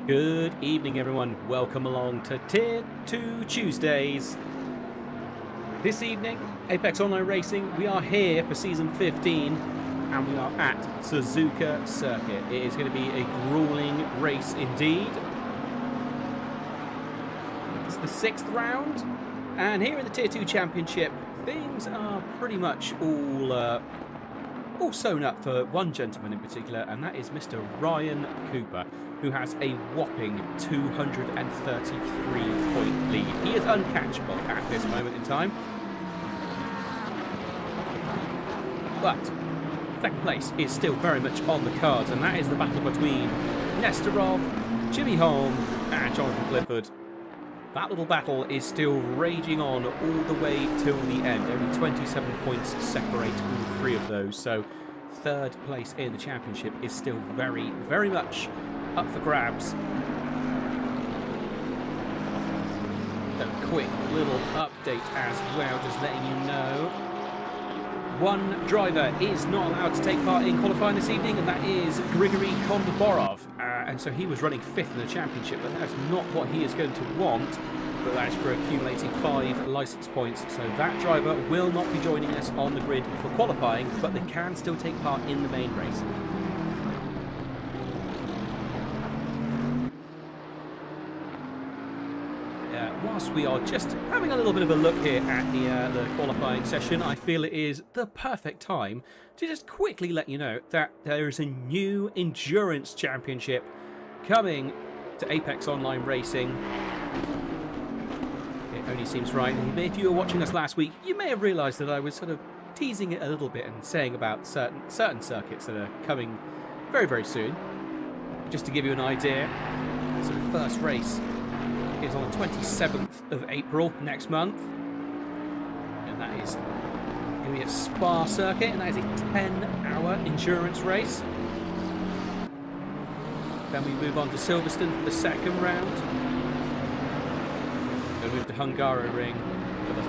Good evening, everyone. Welcome along to Tier 2 Tuesdays. This evening, Apex Online Racing, we are here for Season 15, and we are at Suzuka Circuit. It is going to be a grueling race indeed. It's the 6th round, and here in the Tier 2 Championship, things are pretty much all sewn up for one gentleman in particular, and that is Mr. Ryan Cooper, who has a whopping 233-point lead. He is uncatchable at this moment in time. But second place is still very much on the cards, and that is the battle between Nestorov, Jimmy Holm, and Jonathan Clifford. That little battle is still raging on all the way till the end. Only 27 points separate all three of those. So third place in the championship is still very, very much up for grabs. A quick little update as well, just letting you know. One driver is not allowed to take part in qualifying this evening, and that is Grigory Kondoborov. And so he was running 5th in the championship, but that's not what he is going to want. But that's for accumulating 5 licence points. So that driver will not be joining us on the grid for qualifying, but they can still take part in the main race. Whilst we are just having a little bit of a look here at the qualifying session, I feel it is the perfect time to just quickly let you know that there is a new endurance championship coming to Apex Online Racing. It only seems right. And if you were watching us last week, you may have realised that I was sort of teasing it a little bit and saying about certain circuits that are coming very, very soon. Just to give you an idea, so the first race is on the 27th of April next month, and that is going to be a Spa circuit, and that is a 10-hour endurance race. Then we move on to Silverstone for the second round. We'll move to Hungaroring for the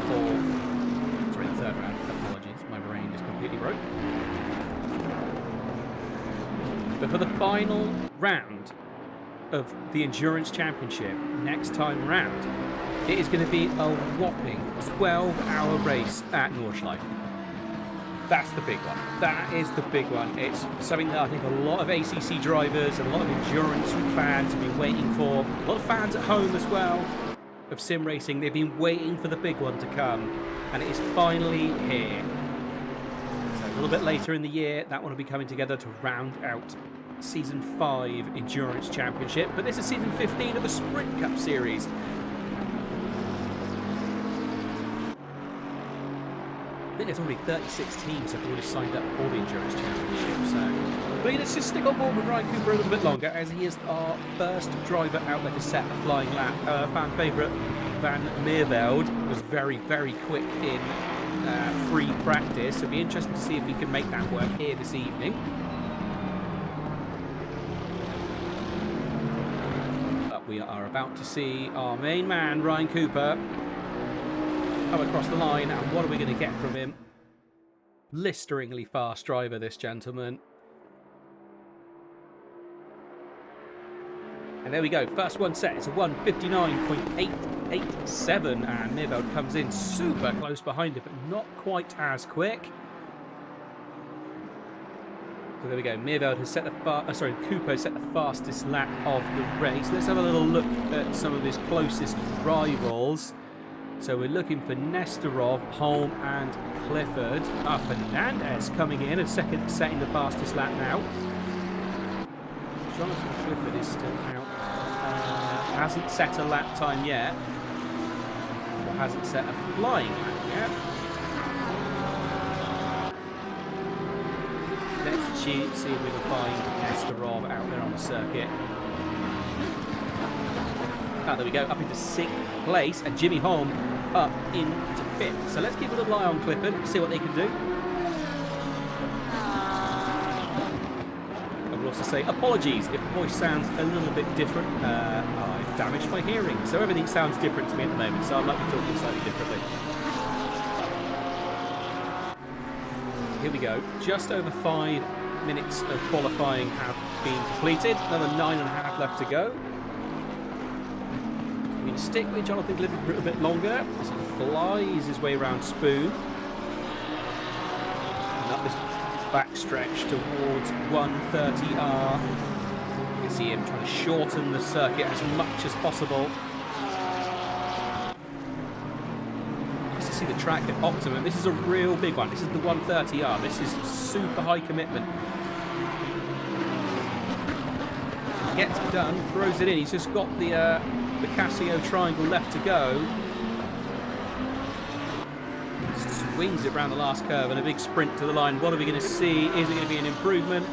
third round. Apologies, my brain is completely broke. But for the final round of the Endurance Championship next time round, it is going to be a whopping 12-hour race at Nordschleife. That's the big one. That is the big one. It's something that I think a lot of ACC drivers and a lot of endurance fans have been waiting for. A lot of fans at home as well of sim racing. They've been waiting for the big one to come, and it is finally here. So a little bit later in the year, that one will be coming together to round out Season 5 Endurance Championship, but this is Season 15 of the Sprint Cup Series. I think there's already 36 teams that have already signed up for the Endurance Championship, so but let's just stick on board with Ryan Cooper a little bit longer, as he is our first driver out there to set a flying lap. Fan favourite Van Meerveld was very, very quick in free practice, so it'll be interesting to see if he can make that work here this evening. We are about to see our main man, Ryan Cooper, come across the line, and what are we going to get from him? Blisteringly fast driver, this gentleman. And there we go, first one set, it's a 1:59.887, and Meerveld comes in super close behind it, but not quite as quick. So there we go. Meerveld has set the Cooper set the fastest lap of the race. Let's have a little look at some of his closest rivals. So we're looking for Nestorov, Holm, and Clifford. Fernandez coming in and setting the fastest lap now. Jonathan Clifford is still out. Hasn't set a lap time yet. Or hasn't set a flying lap yet. Let's see if we can find Nestorov out there on the circuit. Oh, there we go, up into 6th place, and Jimmy Holm up into 5th. So let's keep a little eye on Clifford, see what they can do. I will also say apologies if the voice sounds a little bit different. I've damaged my hearing, so everything sounds different to me at the moment, so I might be talking slightly differently. Here we go, just over 5 minutes of qualifying have been completed, another 9.5 left to go. We're going to stick with Jonathan Glitter a little bit longer as he flies his way around Spoon. And up this backstretch towards 130R. You can see him trying to shorten the circuit as much as possible. Nice to see the track at optimum. This is a real big one. This is the 130R. This is super high commitment. Gets it done, throws it in. He's just got the Casio triangle left to go. Swings it around the last curve and a big sprint to the line. What are we going to see? Is it going to be an improvement?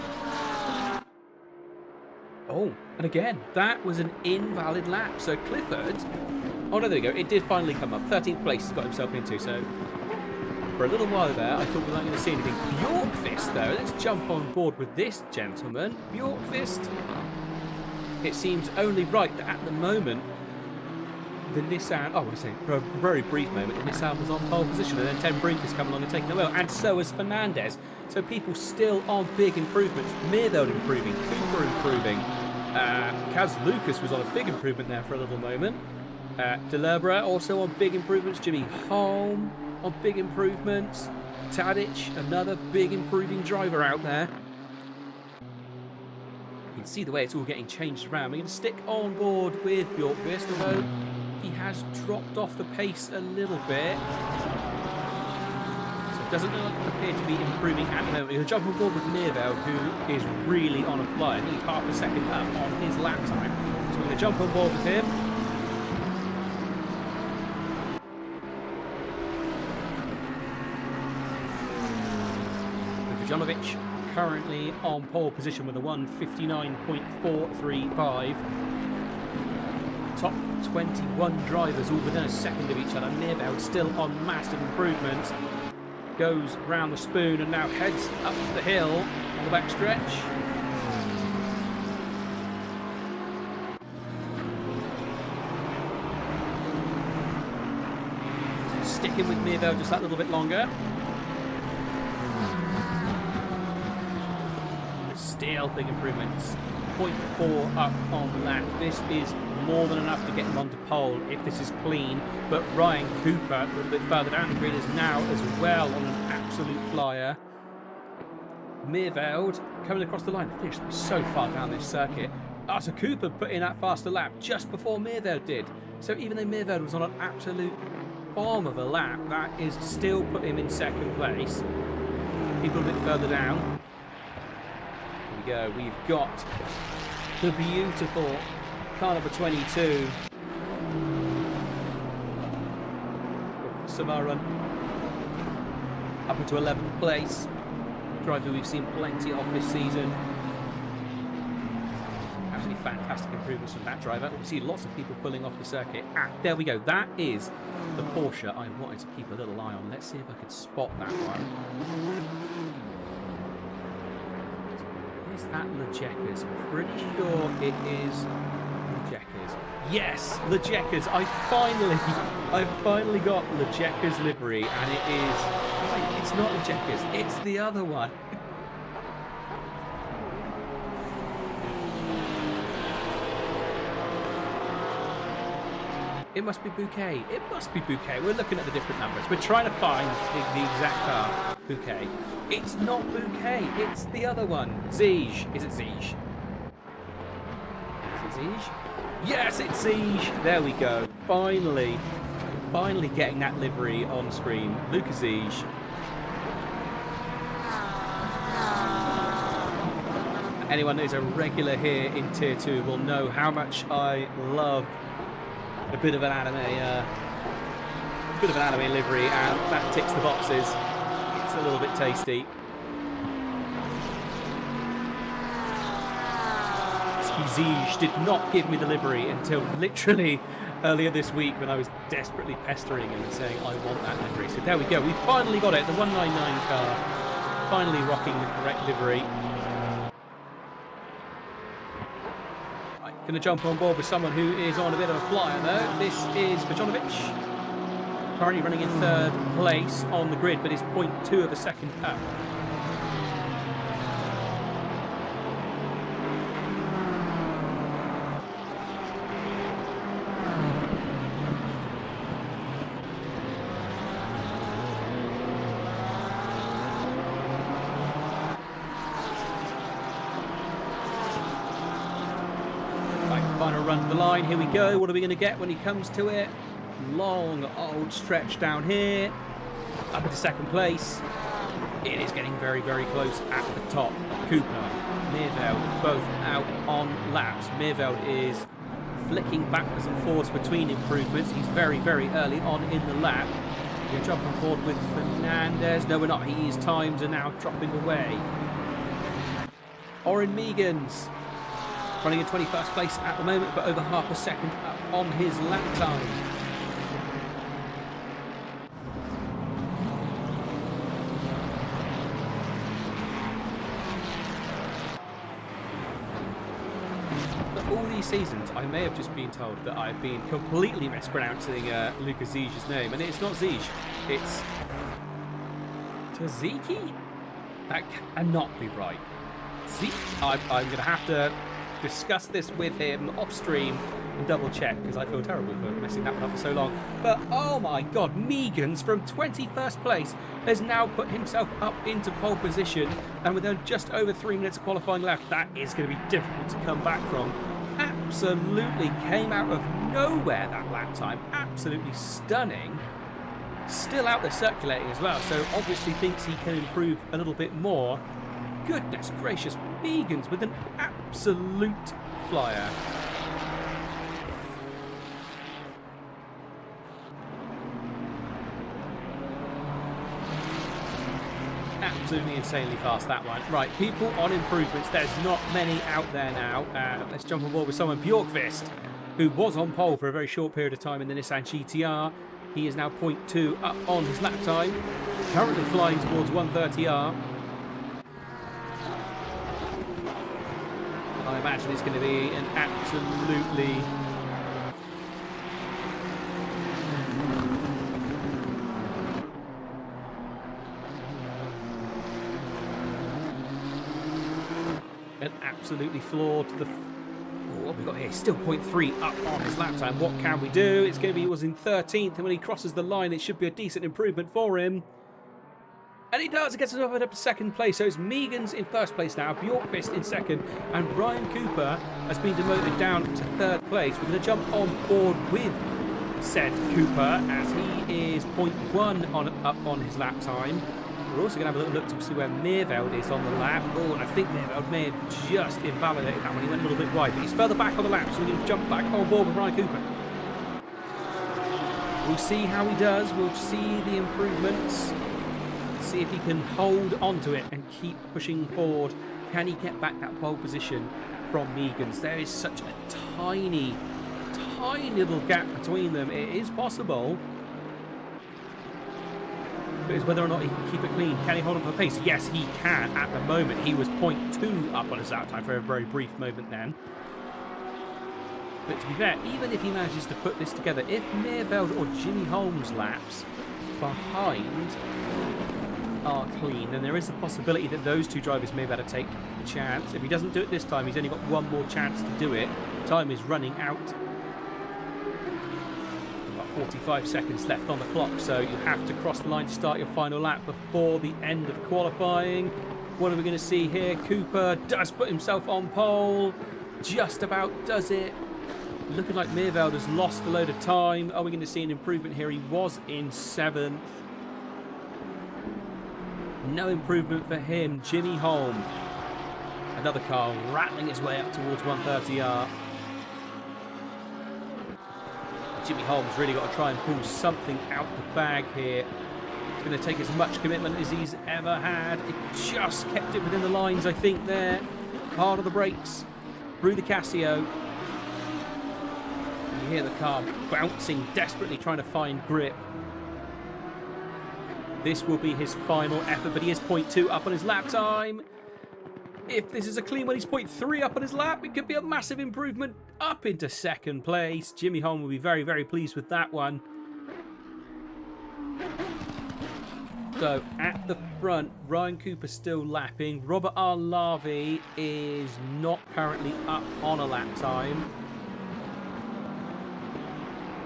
Oh, and again, that was an invalid lap. So Clifford, oh no, there we go. It did finally come up. 13th place he's got himself into. So for a little while there, I thought we weren't going to see anything. Bjorkvist, though. Let's jump on board with this gentleman. Bjorkvist. It seems only right that at the moment, the Nissan, oh, I say, for a very brief moment, the Nissan was on pole position, and then Ten Brink has come along and taken the wheel, and so has Fernandez. So people still on big improvements. Meerveld improving, Cooper improving. Kaz Lucas was on a big improvement there for a little moment. Delebra also on big improvements. Jimmy Holm on big improvements. Tadic, another big improving driver out there. You can see the way it's all getting changed around. We're going to stick on board with Bjorkvist, although he has dropped off the pace a little bit. So it doesn't appear to be improving at the moment. We're going to jump on board with Meerveld, who is really on a fly, nearly half a second up on his lap time. So we're going to jump on board with him. Vujanovic currently on pole position with a 1:59.435. Top 21 drivers all within a second of each other. Meerveld still on massive improvements. Goes round the Spoon and now heads up the hill on the back stretch. So sticking with Meerveld just that little bit longer. Still big improvements. 0.4 up on the lap. This is more than enough to get him onto pole if this is clean. But Ryan Cooper, a little bit further down the grid, is now as well on an absolute flyer. Meerveld coming across the line. Finished so far down this circuit. So Cooper put in that faster lap just before Meerveld did. So even though Meerveld was on an absolute bomb of a lap, that is still put him in second place. People a bit further down. Go. We've got the beautiful car number 22, Samaran, up into 11th place. Driver we've seen plenty of this season. Absolutely fantastic improvements from that driver. We see lots of people pulling off the circuit. There we go. That is the Porsche I wanted to keep a little eye on. Let's see if I could spot that one. Is that Lejekas? I'm pretty sure it is Lejekas. Yes, Lejekas. I finally got Lejekas livery, and it is. It's not Lejekas. It's the other one. It must be Bouquet. It must be Bouquet. We're looking at the different numbers. We're trying to find the exact car. Bouquet. It's not Bouquet. It's the other one. Ziege. Is it Ziege? Is it Ziege? Yes, it's Ziege. There we go. Finally getting that livery on screen. Lucas Ziege. Anyone who's a regular here in Tier 2 will know how much I love a bit of an anime livery, and that ticks the boxes. It's a little bit tasty. Ziege did not give me the livery until literally earlier this week, when I was desperately pestering him and saying I want that livery. So there we go. We finally got it. The 199 car finally rocking the correct livery. Going to jump on board with someone who is on a bit of a flyer though. This is Vujanovic, currently running in third place on the grid, but is 0.2 of a second up. run to the line. Here we go. What are we going to get when he comes to it? Long old stretch down here. Up into second place. It is getting very, very close at the top. Cooper, Meerveld, both out on laps. Meerveld is flicking backwards and forwards between improvements. He's very, very early on in the lap. We're going to jump on board with Fernandez. No, we're not. His times are now dropping away. Oren Meegans running in 21st place at the moment, but over half a second up on his lap time. All these seasons, I may have just been told that I've been completely mispronouncing Lucas Zige's name, and it's not Zige, it's Taziki? That cannot be right. Zeke? I'm going to have to discuss this with him off stream and double check, because I feel terrible for messing that one up for so long. But oh my god, Meegans from 21st place has now put himself up into pole position, and with just over 3 minutes of qualifying left, that is going to be difficult to come back from. Absolutely came out of nowhere, that lap time. Absolutely stunning. Still out there circulating as well, so obviously thinks he can improve a little bit more. Goodness gracious, Meegans with an absolute flyer. Absolutely insanely fast, that one. Right, people on improvements. There's not many out there now. Let's jump on board with someone, Bjorkvist, who was on pole for a very short period of time in the Nissan GTR. He is now 0.2 up on his lap time. Currently flying towards 130R. I imagine it's going to be an absolutely... absolutely flawed. What have we got here? Still 0.3 up on his lap time. What can we do? It's going to be, he was in 13th, and when he crosses the line, it should be a decent improvement for him. And he does. It gets us up to second place. So it's Meegans in first place now, Bjorkvist in second, and Ryan Cooper has been demoted down to third place. We're going to jump on board with said Cooper as he is 0.1 up on his lap time. We're also going to have a little look to see where Meerveld is on the lap. Oh, and I think Meerveld may have just invalidated that one. He went a little bit wide, but he's further back on the lap, so we're going to jump back on board with Ryan Cooper. We'll see how he does. We'll see the improvements. See if he can hold on to it and keep pushing forward. Can he get back that pole position from Meegans? There is such a tiny little gap between them. It is possible. But it's whether or not he can keep it clean. Can he hold on to the pace? Yes, he can at the moment. He was 0.2 up on his lap time for a very brief moment then. But to be fair, even if he manages to put this together, if Meerveld or Jimmy Holmes laps behind are clean, then there is a possibility that those two drivers may better take the chance. If he doesn't do it this time, he's only got one more chance to do it. Time is running out. 45 seconds left on the clock, so you have to cross the line to start your final lap before the end of qualifying. What are we going to see here? Cooper does put himself on pole, just about does it. Looking like Meerveld has lost a load of time. Are we going to see an improvement here? He was in 7th. No improvement for him. Jimmy Holm, another car rattling his way up towards 130R. Jimmy Holmes really got to try and pull something out the bag here. It's going to take as much commitment as he's ever had. It just kept it within the lines, I think, there. Hard on the brakes, through the Casio. You hear the car bouncing, desperately trying to find grip. This will be his final effort, but he is 0.2 up on his lap time. If this is a clean one, he's 0.3 up on his lap. It could be a massive improvement up into second place. Jimmy Holm will be very, very pleased with that one. So at the front, Ryan Cooper still lapping. Robert R. Larvey is not currently up on a lap time.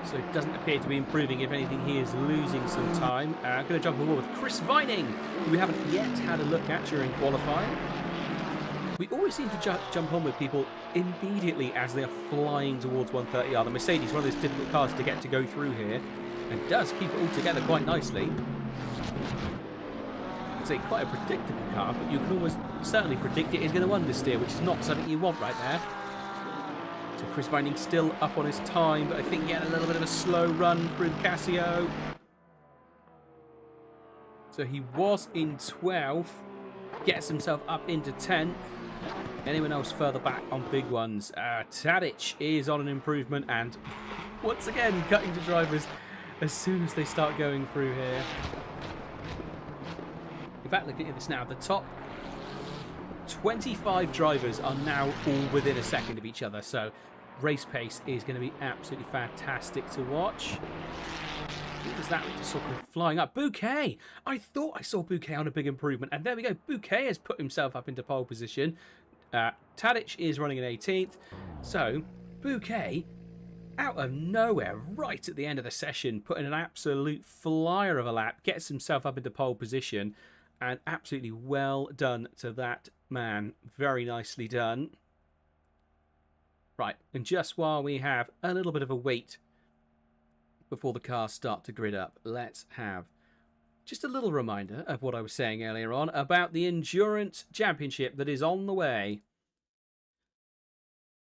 So it doesn't appear to be improving. If anything, he is losing some time. I'm going to jump on board with Chris Vining, who we haven't yet had a look at during qualifying. We always seem to jump on with people immediately as they are flying towards 130R. The Mercedes, one of those difficult cars to go through here, and does keep it all together quite nicely. It's quite a predictable car, but you can almost certainly predict it is going to understeer, which is not something you want right there. So Chris Vining still up on his time, but I think he had a little bit of a slow run through the Casio. So he was in 12th, gets himself up into 10th. Anyone else further back on big ones? Tadic is on an improvement, and once again cutting to drivers as soon as they start going through here. In fact, looking at this now, the top 25 drivers are now all within a second of each other, so race pace is going to be absolutely fantastic to watch. What was that? Just sort of flying up. Bouquet! I thought I saw Bouquet on a big improvement, and there we go. Bouquet has put himself up into pole position. Tadic is running in 18th, so Bouquet, out of nowhere, right at the end of the session, putting an absolute flyer of a lap, gets himself up into pole position, and absolutely well done to that man. Very nicely done. Right, and just while we have a little bit of a wait before the cars start to grid up, let's have just a little reminder of what I was saying earlier on about the Endurance Championship that is on the way.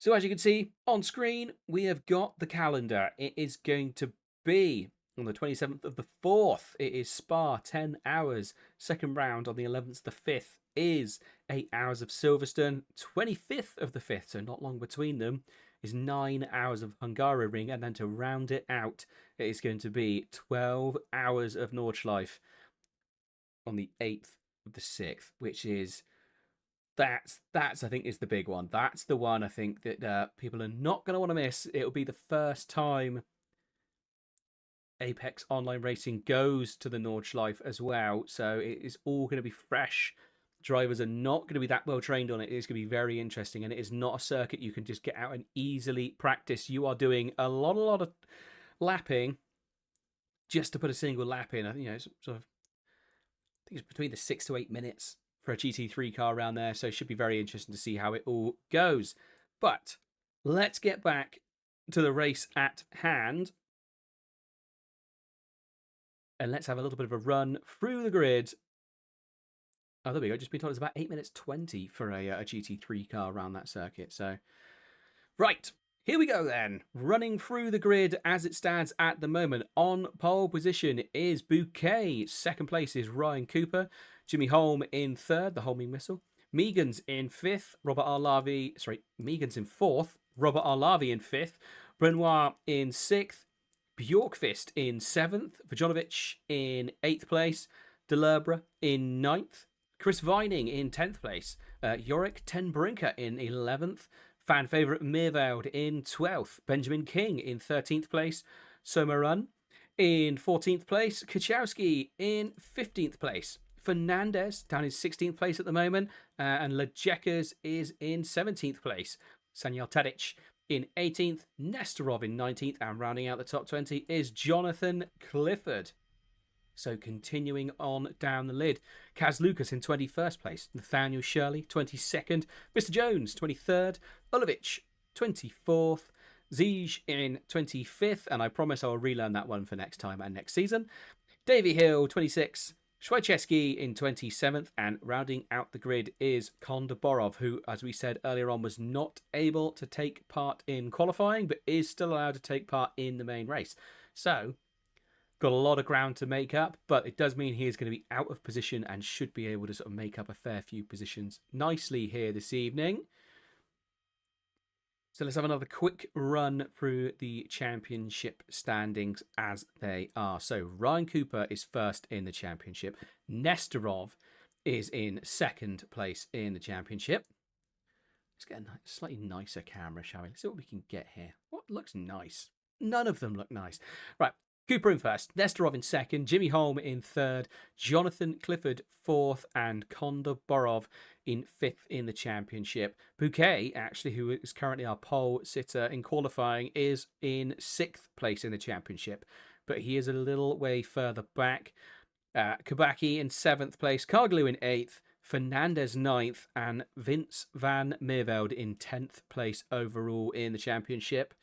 So as you can see on screen, we have got the calendar. It is going to be on the 27th of the 4th. It is Spa, 10 hours. Second round on the 11th of the 5th is 8 hours of Silverstone. 25th of the 5th, so not long between them, is 9 hours of Hungaroring. And then to round it out, it is going to be 12 hours of Nordschleife on the 8th of the 6th, which is... That's I think is the big one. That's the one I think that people are not going to want to miss. It'll be the first time Apex Online Racing goes to the Nordschleife as well. So it is all going to be fresh. Drivers are not going to be that well trained on it. It is going to be very interesting. And it is not a circuit you can just get out and easily practice. You are doing a lot of lapping just to put a single lap in. I think, sort of, I think it's between the 6 to 8 minutes for a GT3 car around there, so it should be very interesting to see how it all goes. But let's get back to the race at hand, and let's have a little bit of a run through the grid. Oh, there we go. Just been told it's about 8 minutes 20 for a GT3 car around that circuit. So, right, here we go then. Running through the grid as it stands at the moment. On pole position is Bouquet. Second place is Ryan Cooper. Jimmy Holm in third, the homing missile. Megan's in fifth. Megan's in fourth. Robert Arlavi in fifth. Brenoir in sixth. Bjorkvist in seventh. Vajanovic in eighth place. Delurbre in ninth. Chris Vining in 10th place. Yorick ten Brinker in 11th. Fan favourite Meerveld in 12th. Benjamin King in 13th place. Somarun in 14th place. Kachowski in 15th place. Fernandez down in 16th place at the moment, and Lejekas is in 17th place. Sanyal Tadic in 18th, Nestorov in 19th, and rounding out the top 20 is Jonathan Clifford. So continuing on down the lid, Kaz Lucas in 21st place, Nathaniel Shirley 22nd, Mr. Jones 23rd, Ulovic 24th, Ziege in 25th, and I promise I'll relearn that one for next time and next season. Davy Hill 26th, Schweicheski in 27th, and rounding out the grid is Kondoborov, who, as we said earlier on, was not able to take part in qualifying, but is still allowed to take part in the main race. So, got a lot of ground to make up, but it does mean he is going to be out of position and should be able to sort of make up a fair few positions nicely here this evening. So let's have another quick run through the championship standings as they are. So Ryan Cooper is first in the championship. Nestorov is in second place in the championship. Let's get a slightly nicer camera, shall we? Let's see what we can get here. What looks nice? None of them look nice. Right. Cooper in first, Nestorov in second, Jimmy Holm in third, Jonathan Clifford fourth, and Kondoborov in fifth in the championship. Bouquet, actually, who is currently our pole sitter in qualifying, is in sixth place in the championship, but he is a little way further back. Kabaki in seventh place, Karglu in eighth, Fernandez 9th, and Vince van Meerveld in 10th place overall in the championship.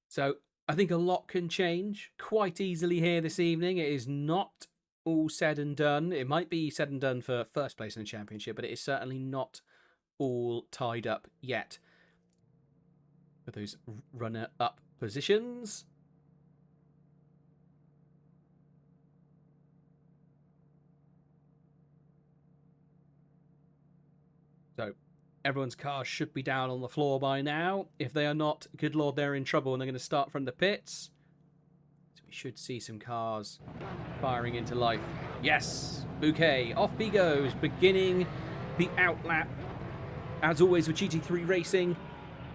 So I think a lot can change quite easily here this evening. It is not all said and done. It might be said and done for first place in the championship, but it is certainly not all tied up yet. For those runner-up positions. So everyone's cars should be down on the floor by now. If they are not, good lord, they're in trouble and they're going to start from the pits. So we should see some cars firing into life. Yes, Bouquet, off he goes, beginning the outlap. As always with GT3 Racing,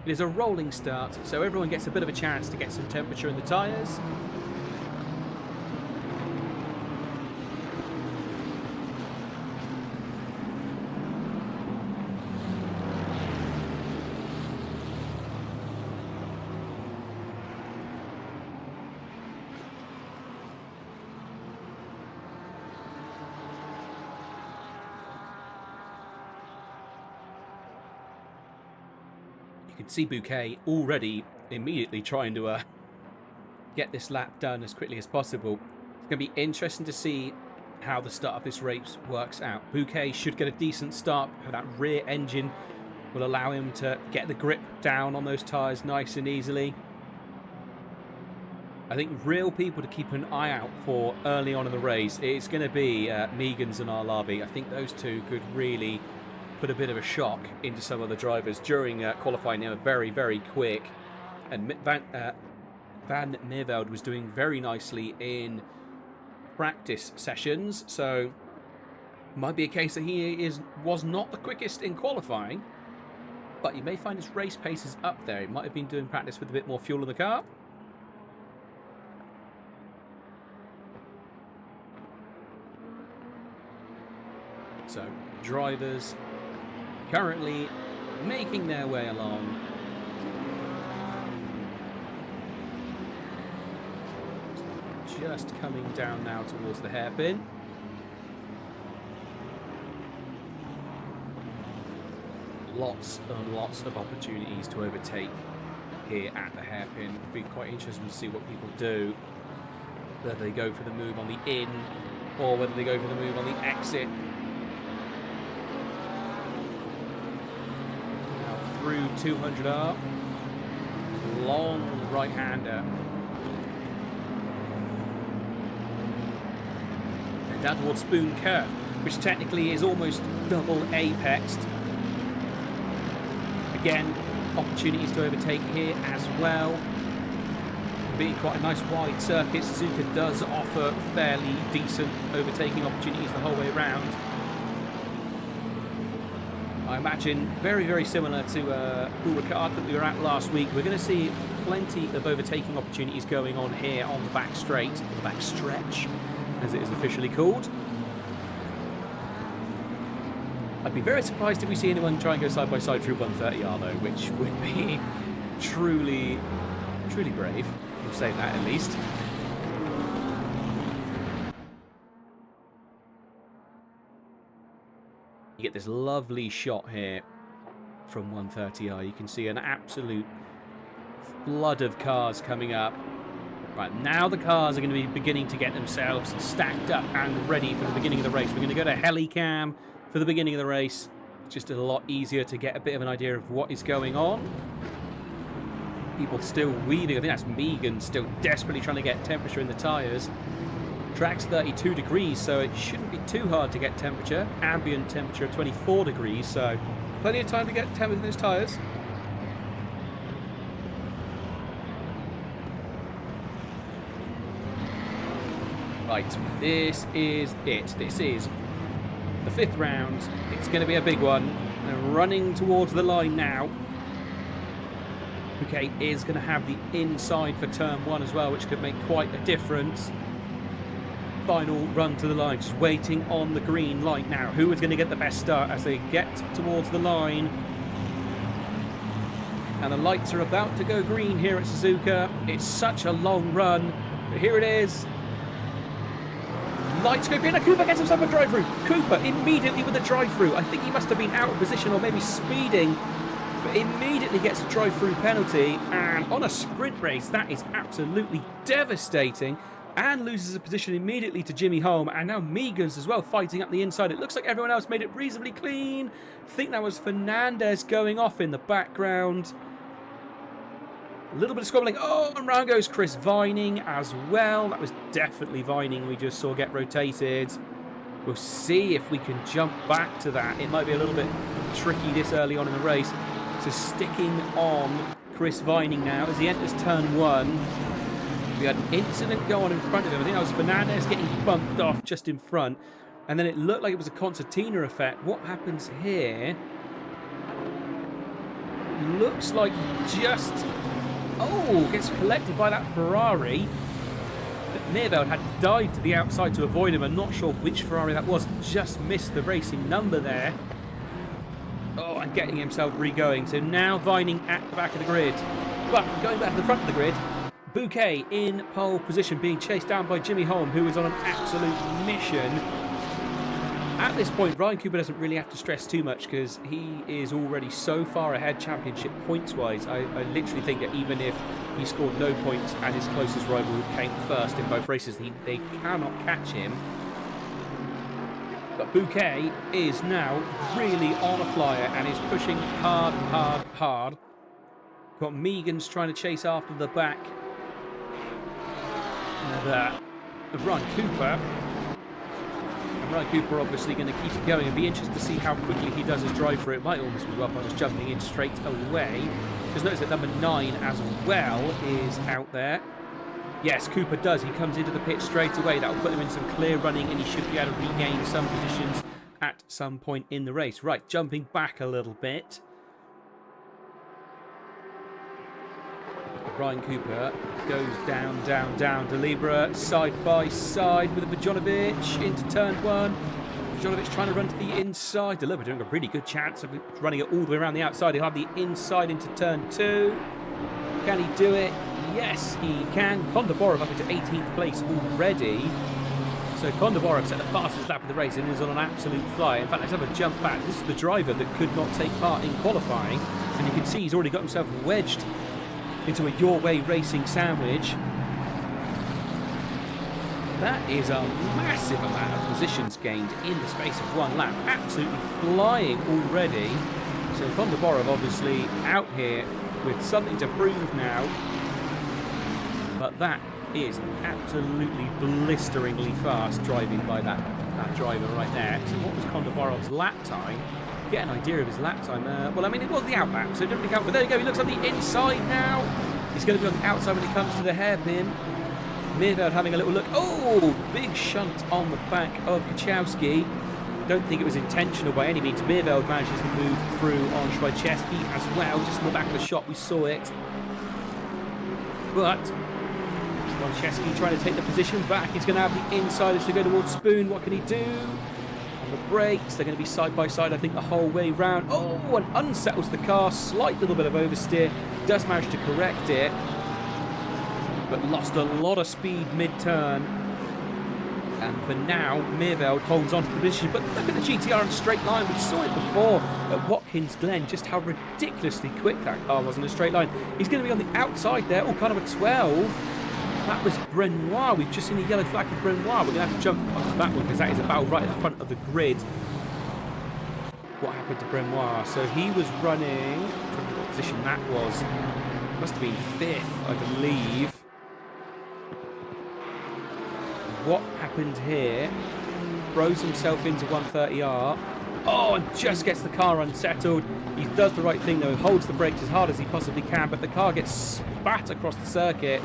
it is a rolling start, so everyone gets a bit of a chance to get some temperature in the tyres. You can see Bouquet already immediately trying to get this lap done as quickly as possible. It's going to be interesting to see how the start of this race works out. Bouquet should get a decent start. That rear engine will allow him to get the grip down on those tyres nice and easily. I think real people to keep an eye out for early on in the race, it's going to be Meegans and Arlabi. I think those two could really put a bit of a shock into some of the drivers during qualifying. They were very, very quick, and Van Meerveld was doing very nicely in practice sessions, so might be a case that he was not the quickest in qualifying, but you may find his race pace is up there. He might have been doing practice with a bit more fuel in the car. So drivers currently making their way along. Just coming down now towards the hairpin. Lots and lots of opportunities to overtake here at the hairpin. It'll be quite interesting to see what people do. Whether they go for the move on the in or whether they go for the move on the exit. Through 200R, long right-hander, and down towards Spoon Curve, which technically is almost double apexed. Again, opportunities to overtake here as well. Being quite a nice wide circuit, Suzuka does offer fairly decent overtaking opportunities the whole way around. I imagine very, very similar to Ricard that we were at last week. We're going to see plenty of overtaking opportunities going on here on the back straight, the back stretch, as it is officially called. I'd be very surprised if we see anyone try and go side by side through 130R though, which would be truly, truly brave. We'll say that at least. You get this lovely shot here from 130R. You can see an absolute flood of cars coming up. Right, now the cars are going to be beginning to get themselves stacked up and ready for the beginning of the race. We're going to go to Helicam for the beginning of the race. It's just a lot easier to get a bit of an idea of what is going on. People still weaving. I think that's Megan still desperately trying to get temperature in the tyres. Track's 32 degrees, so it shouldn't be too hard to get temperature. Ambient temperature 24 degrees, so plenty of time to get temperature in those tyres. Right, this is it. This is the 5th round. It's going to be a big one. They're running towards the line now. Okay, is going to have the inside for turn 1 as well, which could make quite a difference. Final run to the line, just waiting on the green light now. Who is going to get the best start as they get towards the line? And the lights are about to go green here at Suzuka. It's such a long run, but here it is. Light scope in, and Cooper gets himself a drive-through. Cooper immediately with a drive-through. I think he must have been out of position or maybe speeding, but immediately gets a drive-through penalty. And on a sprint race, that is absolutely devastating. And loses a position immediately to Jimmy Holm. And now Meagans as well, fighting up the inside. It looks like everyone else made it reasonably clean. I think that was Fernandez going off in the background. A little bit of squabbling. Oh, and round goes Chris Vining as well. That was definitely Vining we just saw get rotated. We'll see if we can jump back to that. It might be a little bit tricky this early on in the race. So sticking on Chris Vining now as he enters turn 1. We had an incident go on in front of him. I think that was Fernandez getting bumped off just in front. And then it looked like it was a concertina effect. What happens here? Looks like he just... Oh, gets collected by that Ferrari. But Meerveld had died to the outside to avoid him. I'm not sure which Ferrari that was. Just missed the racing number there. Oh, and getting himself re-going. So now Vining at the back of the grid. But going back to the front of the grid... Bouquet in pole position, being chased down by Jimmy Holm, who is on an absolute mission. At this point, Ryan Cooper doesn't really have to stress too much because he is already so far ahead championship points-wise. I literally think that even if he scored no points and his closest rival came first in both races, they cannot catch him. But Bouquet is now really on a flyer and is pushing hard, hard, hard. Got Meagans trying to chase after the back. And Ryan Cooper. And Ryan Cooper obviously going to keep it going. It'd be interesting to see how quickly he does his drive through. It might almost be well by just jumping in straight away. Because notice that number 9 as well is out there. Yes, Cooper does. He comes into the pit straight away. That will put him in some clear running and he should be able to regain some positions at some point in the race. Right, jumping back a little bit. Ryan Cooper goes down, down, down. Delibera side by side with Vujanovic into turn 1. Vujanovic trying to run to the inside. Delibera doing a really good chance of running it all the way around the outside. He'll have the inside into turn 2. Can he do it? Yes, he can. Kondoborov up into 18th place already. So Kondoborov set the fastest lap of the race and is on an absolute fly. In fact, let's have a jump back. This is the driver that could not take part in qualifying. And you can see he's already got himself wedged into a Your Way Racing sandwich. That is a massive amount of positions gained in the space of one lap. Absolutely flying already. So Kondoborov obviously out here with something to prove now. But that is absolutely blisteringly fast driving by that driver right there. So what was Kondoborov's lap time? Get an idea of his lap time. Well, I mean, it was the out lap, so it didn't really count. But there you go. He looks on the inside now. He's going to be on the outside when it comes to the hairpin. Meerveld having a little look. Oh, big shunt on the back of Kachowski. Don't think it was intentional by any means. Meerveld manages to move through on Schweitzky as well. Just in the back of the shot, we saw it. But Schweitzky trying to take the position back. He's going to have the insiders to go towards Spoon. What can he do? The brakes, they're going to be side by side I think the whole way round. Oh, and unsettles the car, slight little bit of oversteer, does manage to correct it, but lost a lot of speed mid-turn. And for now, Meerveld holds on to the position, but look at the GTR in a straight line. We saw it before at Watkins Glen, just how ridiculously quick that car was in a straight line. He's going to be on the outside there, oh, kind of a 12. That was Brenoir. We've just seen a yellow flag for Brenoir. We're going to have to jump onto that one because that is a battle right at the front of the grid. What happened to Brenoir? So he was running... I don't know what position that was. Must have been 5th, I believe. What happened here? Throws himself into 130R. Oh, and just gets the car unsettled. He does the right thing though. He holds the brakes as hard as he possibly can, but the car gets spat across the circuit.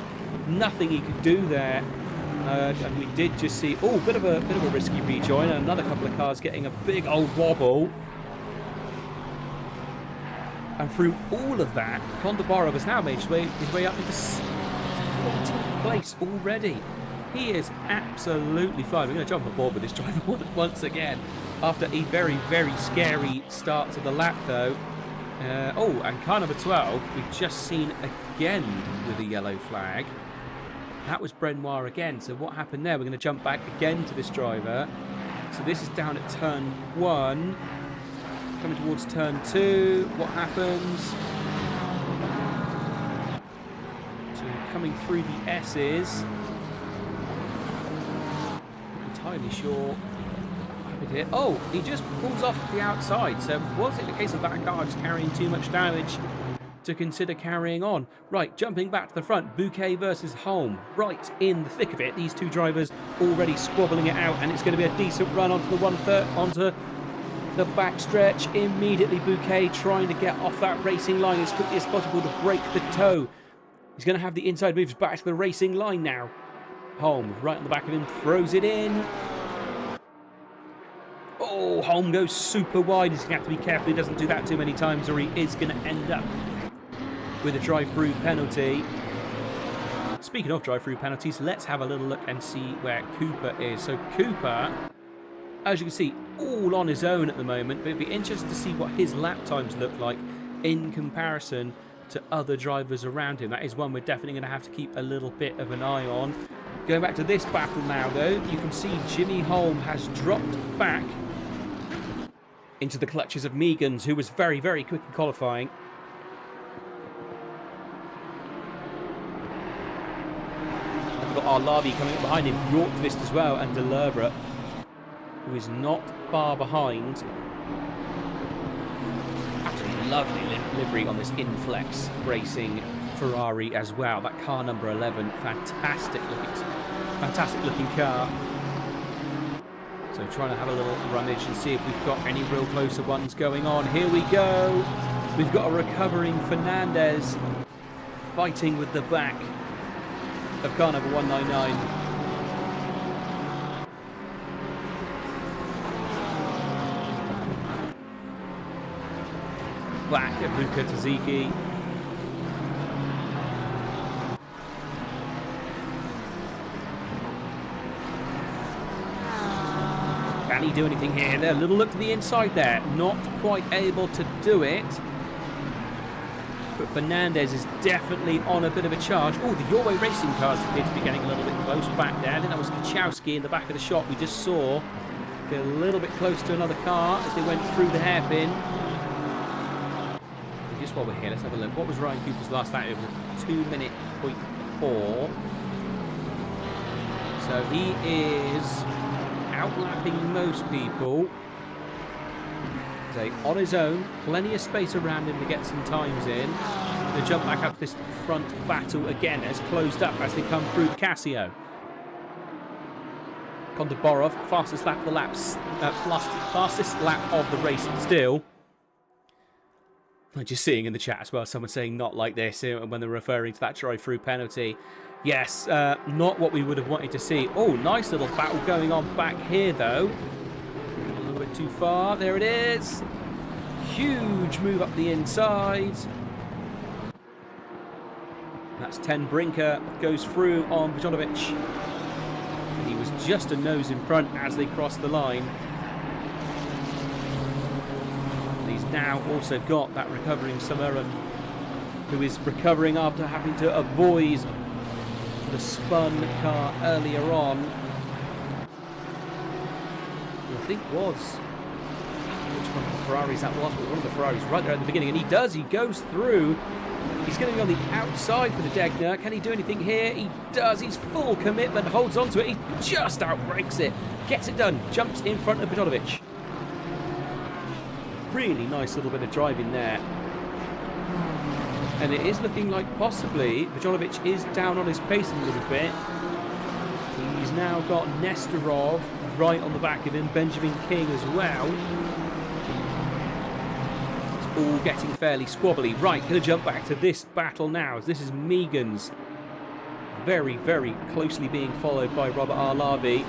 Nothing he could do there. And we did just see, oh, bit of a risky rejoin, and another couple of cars getting a big old wobble. And through all of that, Kondoborov has now made his way up into 14th place already. He is absolutely flying. We're going to jump aboard with this driver once again after a very, very scary start to the lap, though. Oh, and car number 12, we've just seen again with a yellow flag. That was Brenoir again. So what happened there? We're going to jump back again to this driver. So this is down at turn 1. Coming towards turn 2. What happens? So coming through the S's. Not entirely sure what happened here. Oh, he just pulls off to the outside. So was it the case of that car just carrying too much damage to consider carrying on? Right, jumping back to the front, Bouquet versus Holm, right in the thick of it. These two drivers already squabbling it out, and it's going to be a decent run onto the onto the back stretch. Immediately Bouquet trying to get off that racing line as quickly as possible to break the toe. He's going to have the inside moves back to the racing line now. Holm right on the back of him, throws it in. Oh, Holm goes super wide. He's going to have to be careful he doesn't do that too many times, or he is going to end up with a drive-through penalty. Speaking of drive-through penalties, let's have a little look and see where Cooper is. So Cooper, as you can see, all on his own at the moment, but it'd be interesting to see what his lap times look like in comparison to other drivers around him. That is one we're definitely going to have to keep a little bit of an eye on. Going back to this battle now, though, you can see Jimmy Holm has dropped back into the clutches of Meegans, who was very, very quick in qualifying. We've got Arlavi coming up behind him, Bjorkvist as well, and Delevra, who is not far behind. Absolutely lovely livery on this Inflex Racing Ferrari as well. That car number 11, fantastic looking car. So trying to have a little rummage and see if we've got any real closer ones going on. Here we go. We've got a recovering Fernandez fighting with the back of car number 199. Back at Luca Taziki. Can he do anything here? There, a little look to the inside there. Not quite able to do it. But Fernandez is definitely on a bit of a charge. Oh, the Your Way Racing cars appear to be getting a little bit close back there. I think that was Kachowski in the back of the shot we just saw. Get a little bit close to another car as they went through the hairpin. And just while we're here, let's have a look. What was Ryan Cooper's last lap? It was a 2:04. So he is outlapping most people. So on his own, plenty of space around him to get some times in. They jump back up this front battle again as closed up as they come through the Casio. Kondoborov, fastest lap of the fastest lap of the race still. I'm just seeing in the chat as well, someone saying not like this when they're referring to that drive-through penalty. Yes, not what we would have wanted to see. Oh, nice little battle going on back here though. A little bit too far. There it is. Huge move up the inside. That's 10 Brinker. Goes through on Vujanovic. He was just a nose in front as they crossed the line. And he's now also got that recovering Samaran, who is recovering after having to avoid the spun car earlier on. I think was which one of the Ferraris that was, but one of the Ferraris right there at the beginning, and he goes through. He's going to be on the outside for the Degner. Can he do anything here? He does. He's full commitment, holds on to it. He just outbrakes it, gets it done, jumps in front of Vujanovic. Really nice little bit of driving there. And it is looking like possibly Vujanovic is down on his pace a little bit. He's now got Nestorov right on the back of him, Benjamin King as well. It's all getting fairly squabbly. Right, going to jump back to this battle now. This is Meegans. Very, very closely being followed by Robert Arlavi.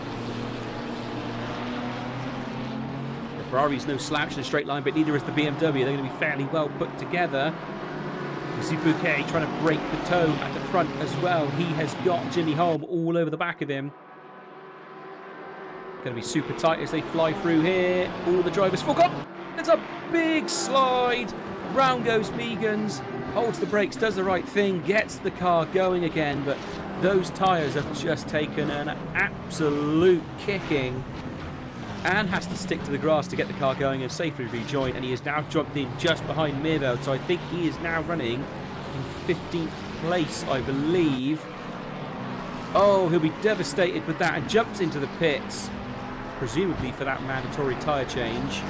The Ferrari's no slouch in a straight line, but neither is the BMW. They're going to be fairly well put together. You see Bouquet trying to break the toe at the front as well. He has got Jimmy Holm all over the back of him. Going to be super tight as they fly through here. All the drivers full up. It's a big slide. Round goes Meegans. Holds the brakes, does the right thing, gets the car going again, but Those tyres have just taken an absolute kicking, and has to stick to the grass to get the car going and safely rejoin, and he has now jumped in just behind Mirveld, so I think he is now running in 15th place, I believe. Oh, he'll be devastated with that, and jumps into the pits, presumably for that mandatory tyre change.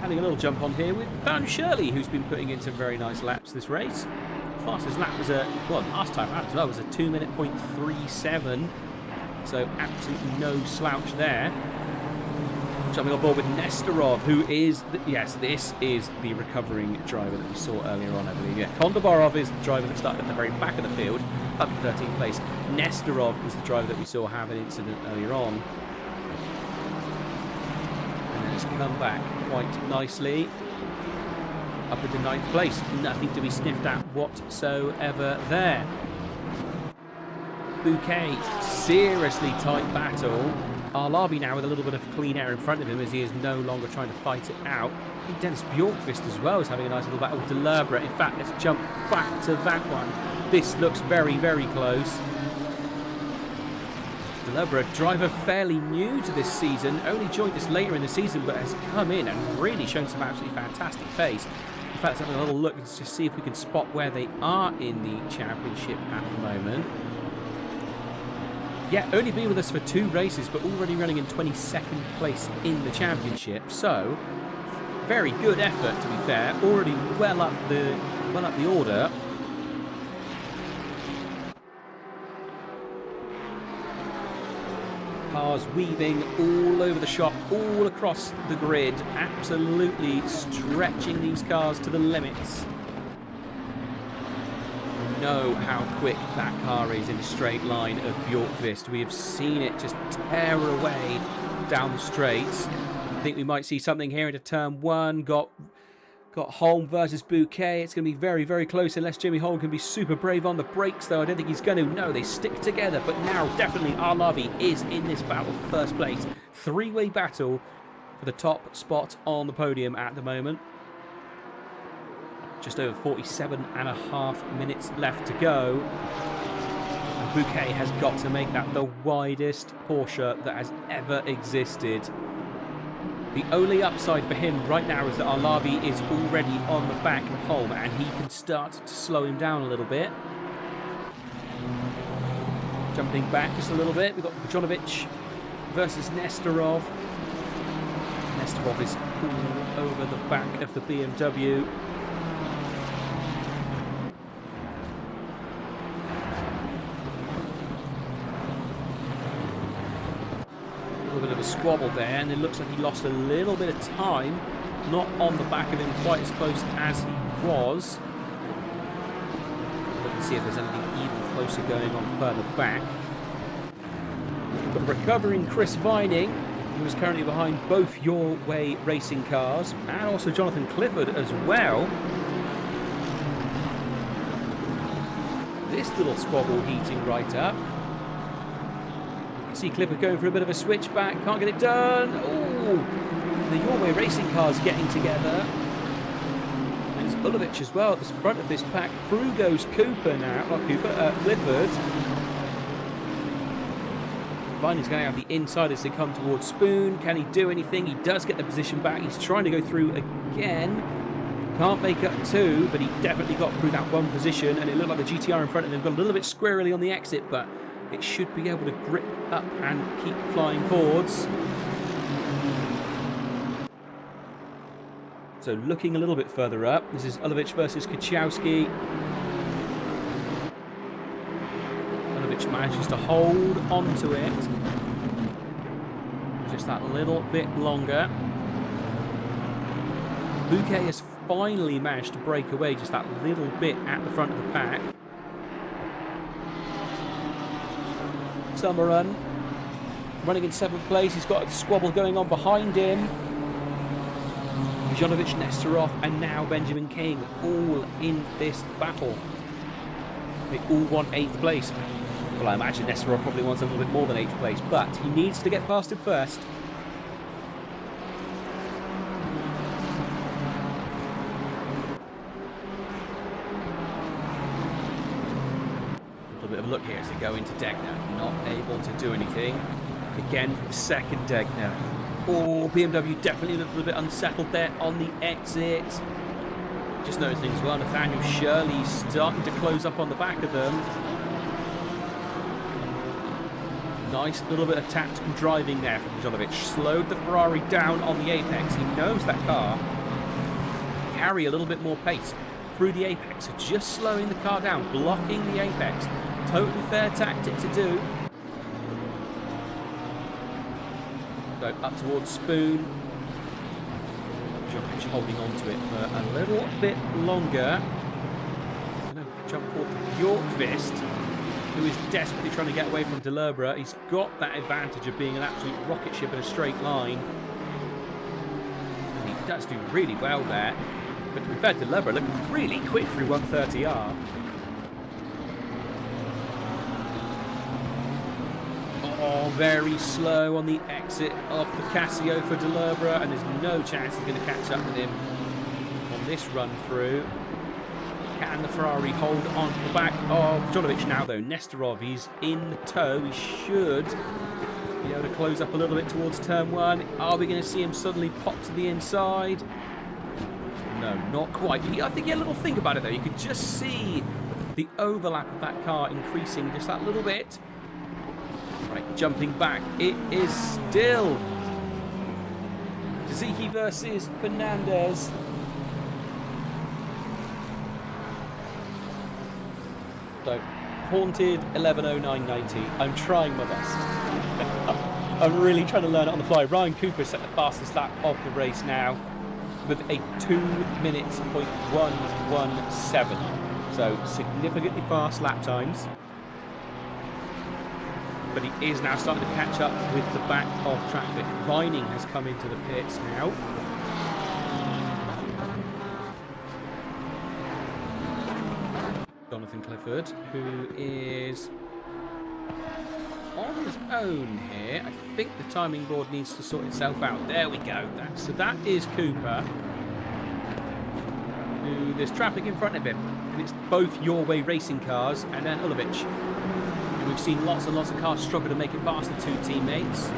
Having a little jump on here with Van Shirley, who's been putting in some very nice laps this race. Fastest lap was last time out as well, was a 2:37, so absolutely no slouch there. Jumping on board with Nestorov, who is, yes, this is the recovering driver that we saw earlier on, I believe. Yeah, Kondobarov is the driver that started at the very back of the field, up to 13th place. Nestorov was the driver that we saw have an incident earlier on. And then has come back quite nicely up into 9th place. Nothing to be sniffed at whatsoever there. Bouquet, seriously tight battle. Arlabi now with a little bit of clean air in front of him as he is no longer trying to fight it out. I think Dennis Bjorkvist as well is having a nice little battle with Delabra. In fact, let's jump back to that one. This looks very, very close. Delabra, driver fairly new to this season, only joined us later in the season, but has come in and really shown some absolutely fantastic pace. In fact, let's have a little look and just see if we can spot where they are in the championship at the moment. Yeah, only been with us for 2 races, but already running in 22nd place in the championship. So, very good effort, to be fair. Already well up the order. Cars weaving all over the shop, all across the grid, absolutely stretching these cars to the limits. We know how quick that car is in a straight line of Bjorkvist. We have seen it just tear away down the straights. I think we might see something here into turn 1. Got Holm versus Bouquet. It's going to be very, very close unless Jimmy Holm can be super brave on the brakes, though. I don't think he's going to. No, they stick together. But now, definitely, Arlavi is in this battle for first place. 3-way battle for the top spot on the podium at the moment. Just over 47.5 minutes left to go. And Bouquet has got to make that the widest Porsche that has ever existed. The only upside for him right now is that Arlavi is already on the back of Holm, and he can start to slow him down a little bit. Jumping back just a little bit, we've got Bojanovic versus Nestorov. Nestorov is all over the back of the BMW. Bit of a squabble there, and it looks like he lost a little bit of time, not on the back of him quite as close as he was. We can see if there's anything even closer going on further back. But recovering Chris Vining, who is currently behind both Your Way racing cars, and also Jonathan Clifford as well. This little squabble heating right up. See Clifford going for a bit of a switchback, can't get it done. Oh, the Your Way racing cars getting together. There's Ulovic as well at the front of this pack. Through goes Cooper now, not Cooper, Clifford. Vining's going out the inside as they come towards Spoon. Can he do anything? He does get the position back. He's trying to go through again. Can't make up 2, but he definitely got through that one position, and it looked like the GTR in front of him got a little bit squirrely on the exit, but it should be able to grip up and keep flying forwards. So looking a little bit further up, this is Ulovic versus Kuchowski. Ulovic manages to hold onto it. Just that little bit longer. Bouquet has finally managed to break away just that little bit at the front of the pack. Summerun running in 7th place. He's got a squabble going on behind him. Bojanovic, Nestorov, and now Benjamin King all in this battle. They all want 8th place. Well, I imagine Nestorov probably wants a little bit more than 8th place, but he needs to get past him first. little bit of a look here as they go into Degner. Not able to do anything. Again for the second Degner. Oh, BMW definitely a little bit unsettled there on the exit. Just noticing as well, Nathaniel Shirley starting to close up on the back of them. Nice little bit of tactical driving there from Bojanovic. Slowed the Ferrari down on the apex. He knows that car can carry a little bit more pace through the apex. So just slowing the car down, blocking the apex. Totally fair tactic to do. Go up towards Spoon. Bojanovic holding on to it for a little bit longer. Going to jump forward to Bjorkvist, who is desperately trying to get away from Delebra. He's got that advantage of being an absolute rocket ship in a straight line. And he does do really well there. But to be fair, Delebra looked really quick through 130R. Oh, very slow on the exit of the Casio for Delebra, and there's no chance he's going to catch up with him on this run through. Can the Ferrari hold on to the back of Bojanovic now, though? Nestorov, he's in the tow. He should be able to close up a little bit towards turn one. Are we going to see him suddenly pop to the inside? No, not quite. I think he had a little think about it, though. You could just see the overlap of that car increasing just that little bit. Right, jumping back. It is still Ziki versus Fernandez. So, haunted 11:09.90. I'm trying my best. I'm really trying to learn it on the fly. Ryan Cooper set the fastest lap of the race now with a 2 minutes .117. So significantly fast lap times. But he is now starting to catch up with the back of traffic. Vining has come into the pits now. Jonathan Clifford, who is on his own here. I think the timing board needs to sort itself out. There we go. So that is Cooper. Who, there's traffic in front of him. And it's both Your Way racing cars and then Ulovic. And we've seen lots and lots of cars struggle to make it past the two teammates.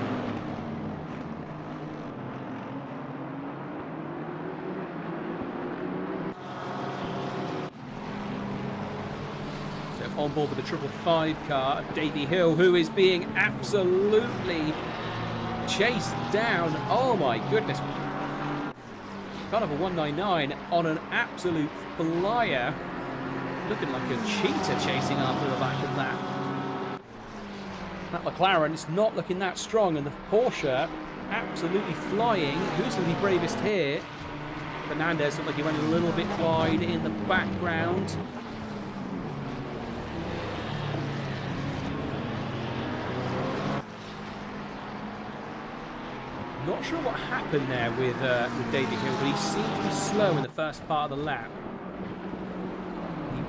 On board with the 555 car, Davey Hill, who is being absolutely chased down. Oh my goodness. Kind of a 199 on an absolute flyer. Looking like a cheetah chasing after the back of that. That McLaren is not looking that strong, and the Porsche absolutely flying. Who's going to be bravest here? Fernandez looked like he went a little bit wide in the background. Not sure what happened there with David Hill, but he seemed to be slow in the first part of the lap. He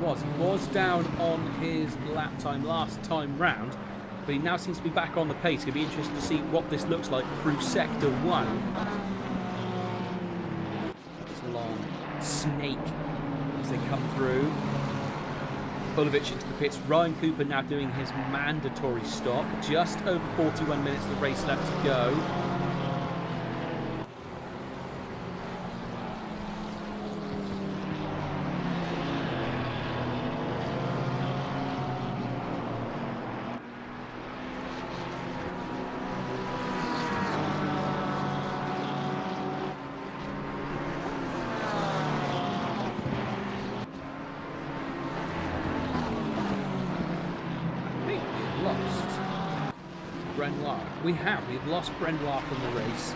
was down on his lap time last time round, but he now seems to be back on the pace. It'll be interesting to see what this looks like through Sector 1. This long snake as they come through. Ulovic into the pits. Ryan Cooper now doing his mandatory stop. Just over 41 minutes of the race left to go. We've lost Brenoir from the race.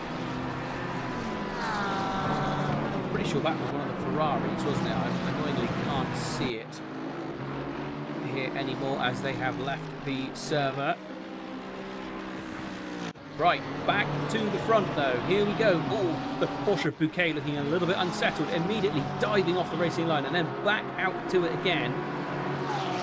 I'm pretty sure that was one of the Ferraris, wasn't it? I annoyingly can't see it here anymore as they have left the server. Right, back to the front though. Here we go. Oh, the Porsche Bouquet looking a little bit unsettled, immediately diving off the racing line and then back out to it again.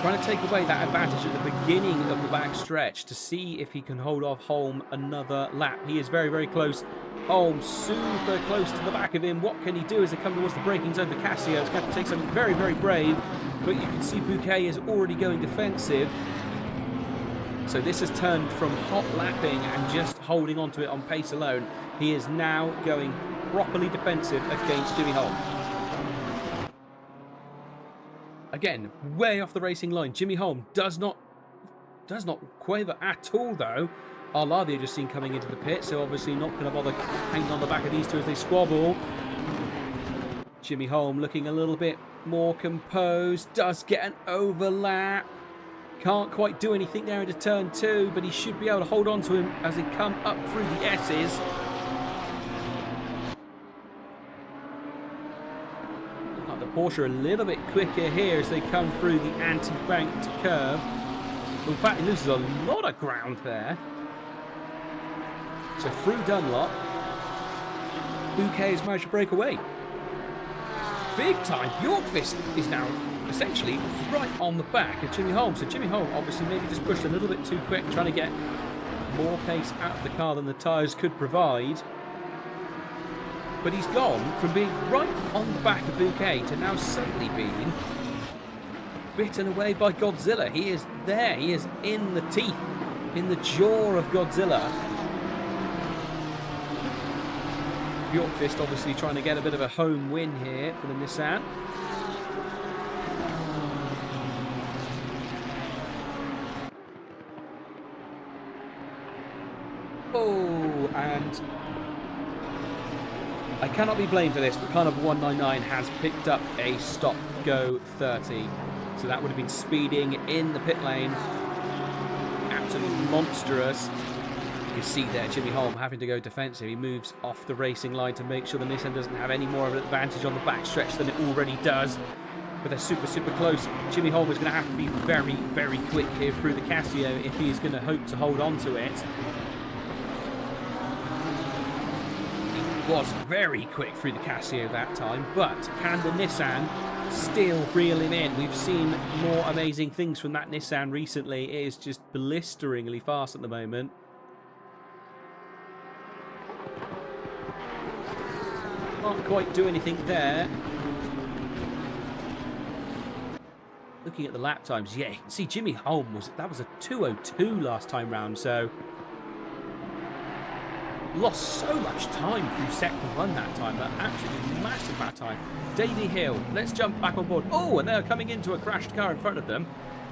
Trying to take away that advantage at the beginning of the back stretch to see if he can hold off Holm another lap. He is very, very close. Holm super close to the back of him. What can he do as they come towards the braking zone? The Casio is going to have to take something very, very brave. But you can see Bouquet is already going defensive. So this has turned from hot lapping and just holding onto it on pace alone. He is now going properly defensive against Jimmy Holm. Again, way off the racing line. Jimmy Holm does not quaver at all, though. Arlavia just seen coming into the pit, so obviously not going to bother hanging on the back of these two as they squabble. Jimmy Holm looking a little bit more composed. Does get an overlap. Can't quite do anything there into turn 2, but he should be able to hold on to him as they come up through the S's. Porsche a little bit quicker here as they come through the anti-banked curve. In fact, he loses a lot of ground there. So through Dunlop, Bouquet has managed to break away. Big time. Bjorkqvist is now essentially right on the back of Jimmy Holm. So Jimmy Holm obviously maybe just pushed a little bit too quick, trying to get more pace out of the car than the tyres could provide. But he's gone from being right on the back of Bouquet to now suddenly being bitten away by Godzilla. He is there. He is in the teeth, in the jaw of Godzilla. Bjorkqvist obviously trying to get a bit of a home win here for the Nissan. Oh, and I cannot be blamed for this, but Carnival 199 has picked up a stop-go 30. So that would have been speeding in the pit lane. Absolutely monstrous. You can see there Jimmy Holm having to go defensive. He moves off the racing line to make sure the Nissan doesn't have any more of an advantage on the backstretch than it already does. But they're super, super close. Jimmy Holm is going to have to be very, very quick here through the Casio if he is going to hope to hold on to it. Was very quick through the Casio that time, but can the Nissan still reel him in? We've seen more amazing things from that Nissan recently. It is just blisteringly fast at the moment. Can't quite do anything there. Looking at the lap times, yeah, you can see Jimmy Holm was a 2:02 last time round, so lost so much time through sector 1 that time, an absolutely massive amount of time. Davey Hill, let's jump back on board. Oh, and they're coming into a crashed car in front of them.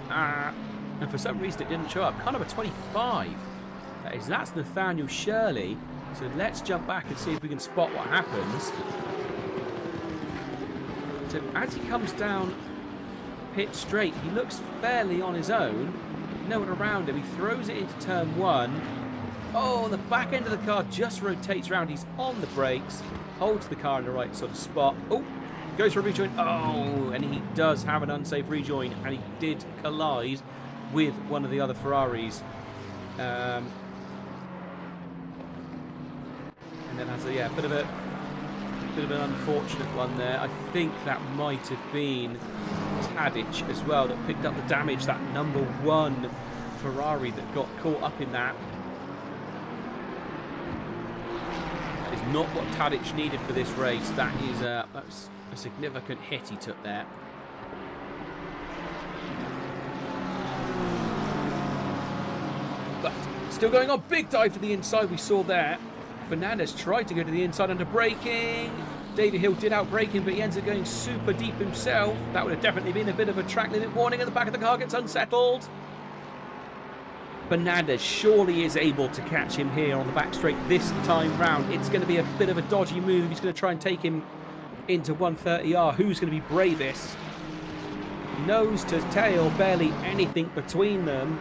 And for some reason it didn't show up. Kind of a 25. That's Nathaniel Shirley. So let's jump back and see if we can spot what happens. So as he comes down pit straight, he looks fairly on his own. No one around him. He throws it into turn 1. Oh, the back end of the car just rotates around. He's on the brakes, holds the car in the right sort of spot. Oh, goes for a rejoin. Oh, and he does have an unsafe rejoin, and he did collide with one of the other Ferraris. And then has a bit of an unfortunate one there. I think that might have been Tadic as well that picked up the damage. That number 1 Ferrari that got caught up in that. Not what Tadic needed for this race. That is that's a significant hit he took there. But still going on. Big dive to the inside we saw there. Fernandez tried to go to the inside under braking. David Hill did outbrake him, but he ends up going super deep himself. That would have definitely been a bit of a track limit warning. At the back of the car gets unsettled. Fernandez surely is able to catch him here on the back straight this time round. It's going to be a bit of a dodgy move. He's going to try and take him into 130R. Who's going to be bravest? Nose to tail, barely anything between them.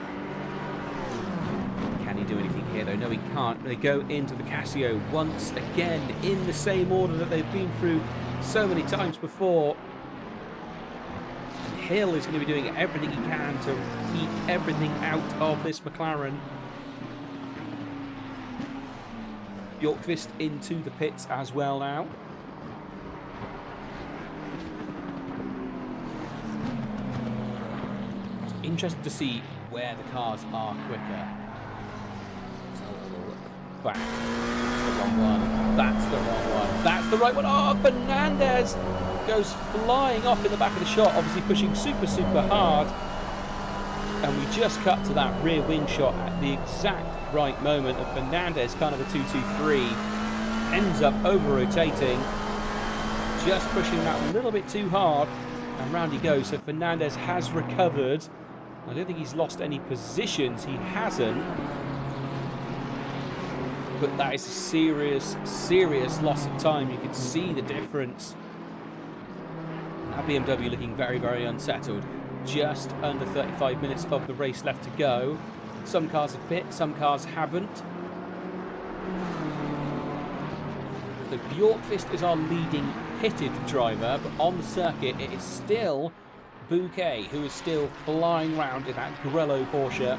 Can he do anything here though? No, he can't. They go into the Casio once again in the same order that they've been through so many times before. Hill is going to be doing everything he can to eat everything out of this McLaren. Bjorkqvist into the pits as well now. interested to see where the cars are quicker. Let's have a look back. That's the wrong one. That's the wrong one. That's the right one. Oh, Fernandez goes flying off in the back of the shot, obviously pushing super, super hard. And we just cut to that rear wing shot at the exact right moment of Fernandez, kind of a 2-2-3, ends up over-rotating, just pushing that a little bit too hard, and round he goes. So Fernandez has recovered. I don't think he's lost any positions, he hasn't. But that is a serious, serious loss of time. You can see the difference. That BMW looking very, very unsettled. Just under 35 minutes of the race left to go. Some cars have pit, some cars haven't. So Bjorkqvist is our leading pitted driver, but on the circuit it is still Bouquet who is still flying around in that Grello Porsche.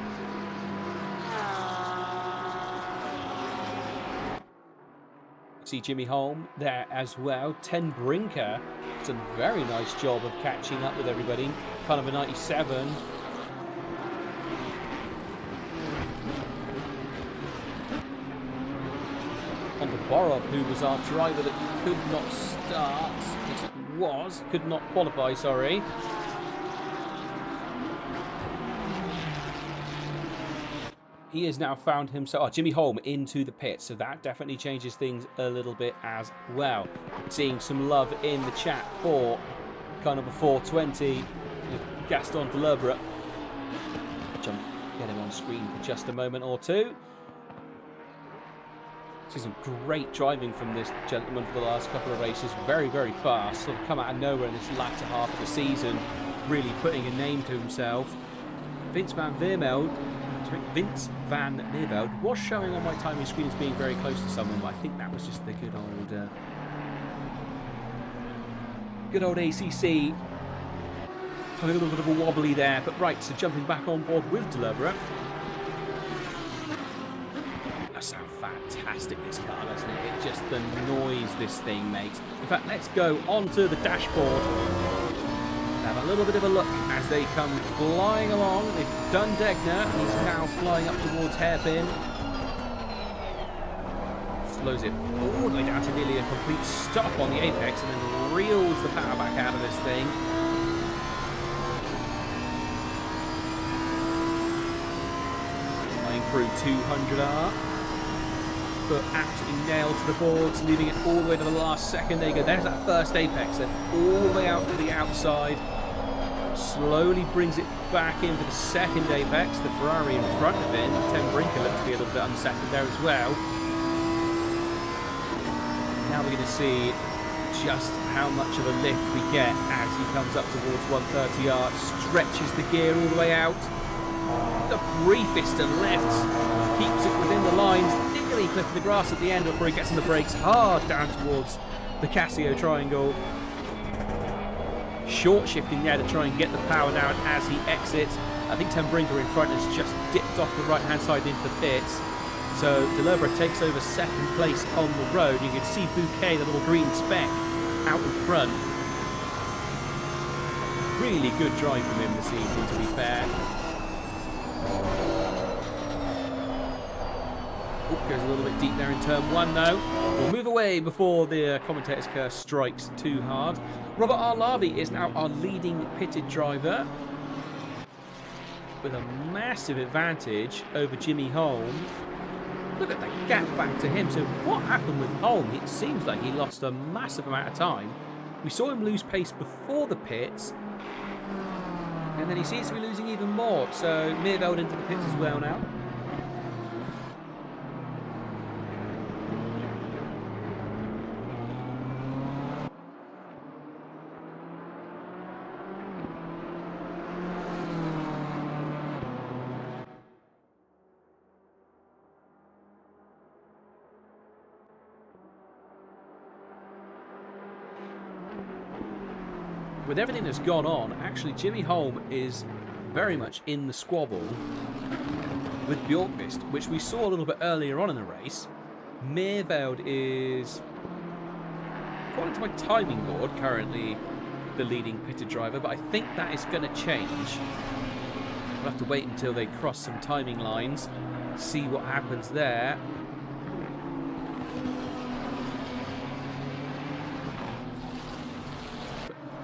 See Jimmy Holm there as well. Ten Brinker done a very nice job of catching up with everybody. Kind of a 97. On the Borov, who was our driver that could not start. Yes, it was. Could not qualify, sorry. He has now found himself, Jimmy Holm, into the pit, so that definitely changes things a little bit as well. Seeing some love in the chat for kind of a 420 Gaston Deleubre. Jump, get him on screen for just a moment or two. See some great driving from this gentleman for the last couple of races. Very, very fast. Sort of come out of nowhere in this latter half of the season, really putting a name to himself. Vince Van Meerveld was showing on my timing screen as being very close to someone, but I think that was just the good old ACC. A little bit of a wobbly there, but right, so jumping back on board with Deleubre. That's how fantastic this car, doesn't it? It just, the noise this thing makes. In fact, let's go onto the dashboard. Have a little bit of a look as they come flying along. They've done Degner. He's now flying up towards Hairpin. Slows it all the way down to nearly a complete stop on the apex and then reels the power back out of this thing. Flying through 200R. But absolutely nailed to the boards, leaving it all the way to the last second. There you go. There's that first apex, then all the way out to the outside. Slowly brings it back in for the second apex. The Ferrari in front of it. Ten Brinker looks to be a little bit unsettled there as well. Now we're going to see just how much of a lift we get as he comes up towards 130R. Stretches the gear all the way out. The briefest of lifts. Keeps it within the lines. Nearly clipping the grass at the end before he gets on the brakes hard down towards the Casio triangle. Short shifting there to try and get the power down as he exits. I think Ten Brinker in front has just dipped off the right hand side into the pits. So Deleubre takes over second place on the road. You can see Bouquet, the little green speck, out in front. Really good drive from him this evening, to be fair. Goes a little bit deep there in turn one though. We'll move away before the commentator's curse strikes too hard. Robert Arlavi is now our leading pitted driver with a massive advantage over Jimmy Holm. Look at that gap back to him. So what happened with Holm? It seems like he lost a massive amount of time. We saw him lose pace before the pits, and then he seems to be losing even more. So Meerveld into the pits as well now. With everything that's gone on, actually Jimmy Holm is very much in the squabble with Bjorkqvist, which we saw a little bit earlier on in the race. Meerveld is, according to my timing board, currently the leading pitted driver, but I think that is going to change We'll have to wait until they cross some timing lines, see what happens there.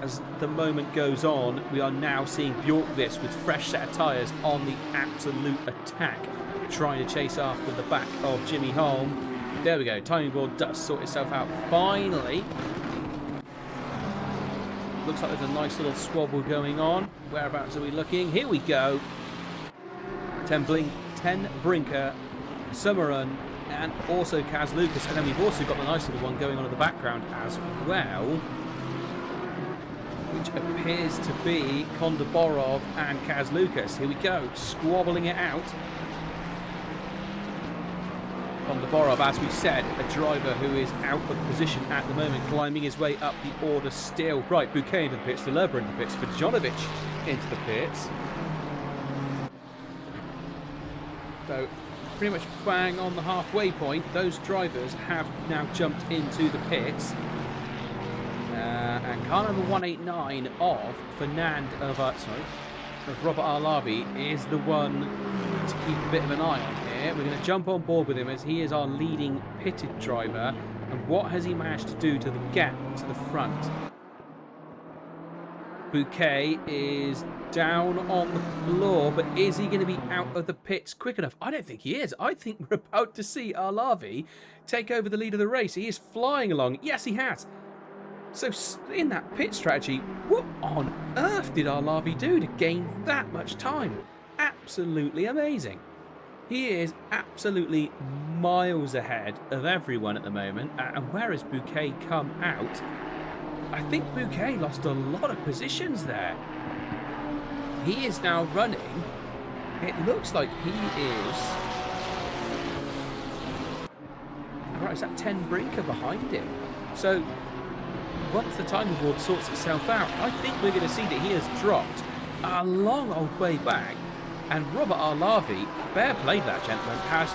As the moment goes on, we are now seeing Bjorkvist with fresh set of tyres on the absolute attack, trying to chase after the back of Jimmy Holm. There we go, timing board does sort itself out finally. Looks like there's a nice little squabble going on. Whereabouts are we looking? Here we go. 10 Brinker, Summerun, and also Kaz Lucas. And then we've also got the nice little one going on in the background as well, which appears to be Kondoborov and Kaz Lucas. Here we go, squabbling it out. Kondoborov, as we said, a driver who is out of position at the moment, climbing his way up the order still. Right, Bouquet into the pits, Delurber into the pits, Vajanovic into the pits. So, pretty much bang on the halfway point, those drivers have now jumped into the pits. And car number 189 of Robert Arlavi is the one to keep a bit of an eye on here. We're going to jump on board with him as he is our leading pitted driver. And what has he managed to do to the gap to the front? Bouquet is down on the floor, but is he going to be out of the pits quick enough? I don't think he is. I think we're about to see Arlavi take over the lead of the race. He is flying along. Yes, he has. So in that pit strategy, what on earth did Arlavi do to gain that much time? Absolutely amazing. He is absolutely miles ahead of everyone at the moment. And where has Bouquet come out? I think Bouquet lost a lot of positions there. He is now running. It looks like he is... Right, is that 10 Brinker behind him? So... once the timing board sorts itself out, I think we're going to see that he has dropped a long old way back. And Robert Arlavi, fair play to that gentleman, has,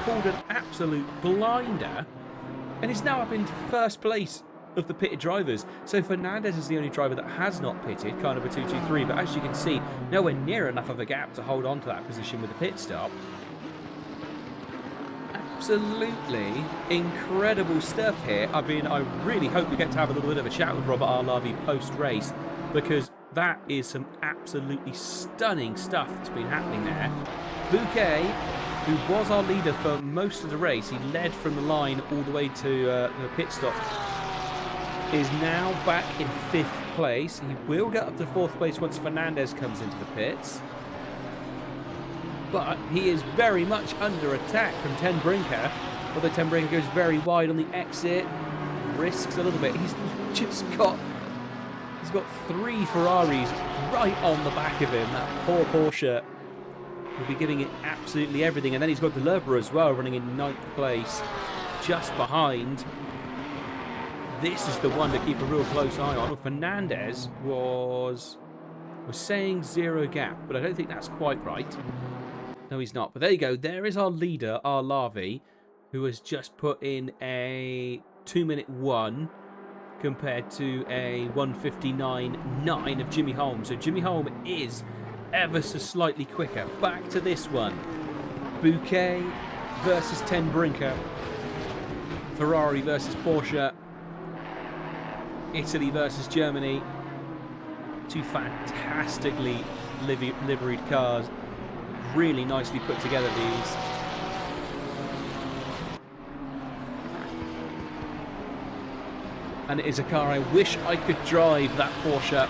pulled an absolute blinder and is now up in first place of the pitted drivers. So Fernandez is the only driver that has not pitted, car number 223, but as you can see, nowhere near enough of a gap to hold on to that position with the pit stop. Absolutely incredible stuff here. I mean, I really hope we get to have a little bit of a chat with Robert Arlavi post-race, because that is some absolutely stunning stuff that's been happening there. Bouquet, who was our leader for most of the race, he led from the line all the way to the pit stop, is now back in 5th place. He will get up to 4th place once Fernandez comes into the pits. But he is very much under attack from 10 Brinker. Although 10 Brinker goes very wide on the exit, risks a little bit. He's got 3 Ferraris right on the back of him. That poor Porsche will be giving it absolutely everything. And then he's got Delurber as well, running in 9th place, just behind. This is the one to keep a real close eye on. Fernandez was saying 0 gap, but I don't think that's quite right. No, he's not. But there you go. There is our leader, Arlavi, who has just put in a 2-minute 1 compared to a 1:59.9 of Jimmy Holm. So Jimmy Holm is ever so slightly quicker. Back to this one. Bouquet versus 10 Brinker. Ferrari versus Porsche. Italy versus Germany. 2 fantastically liveried cars. Really nicely put together, these. And it is a car I wish I could drive, that Porsche.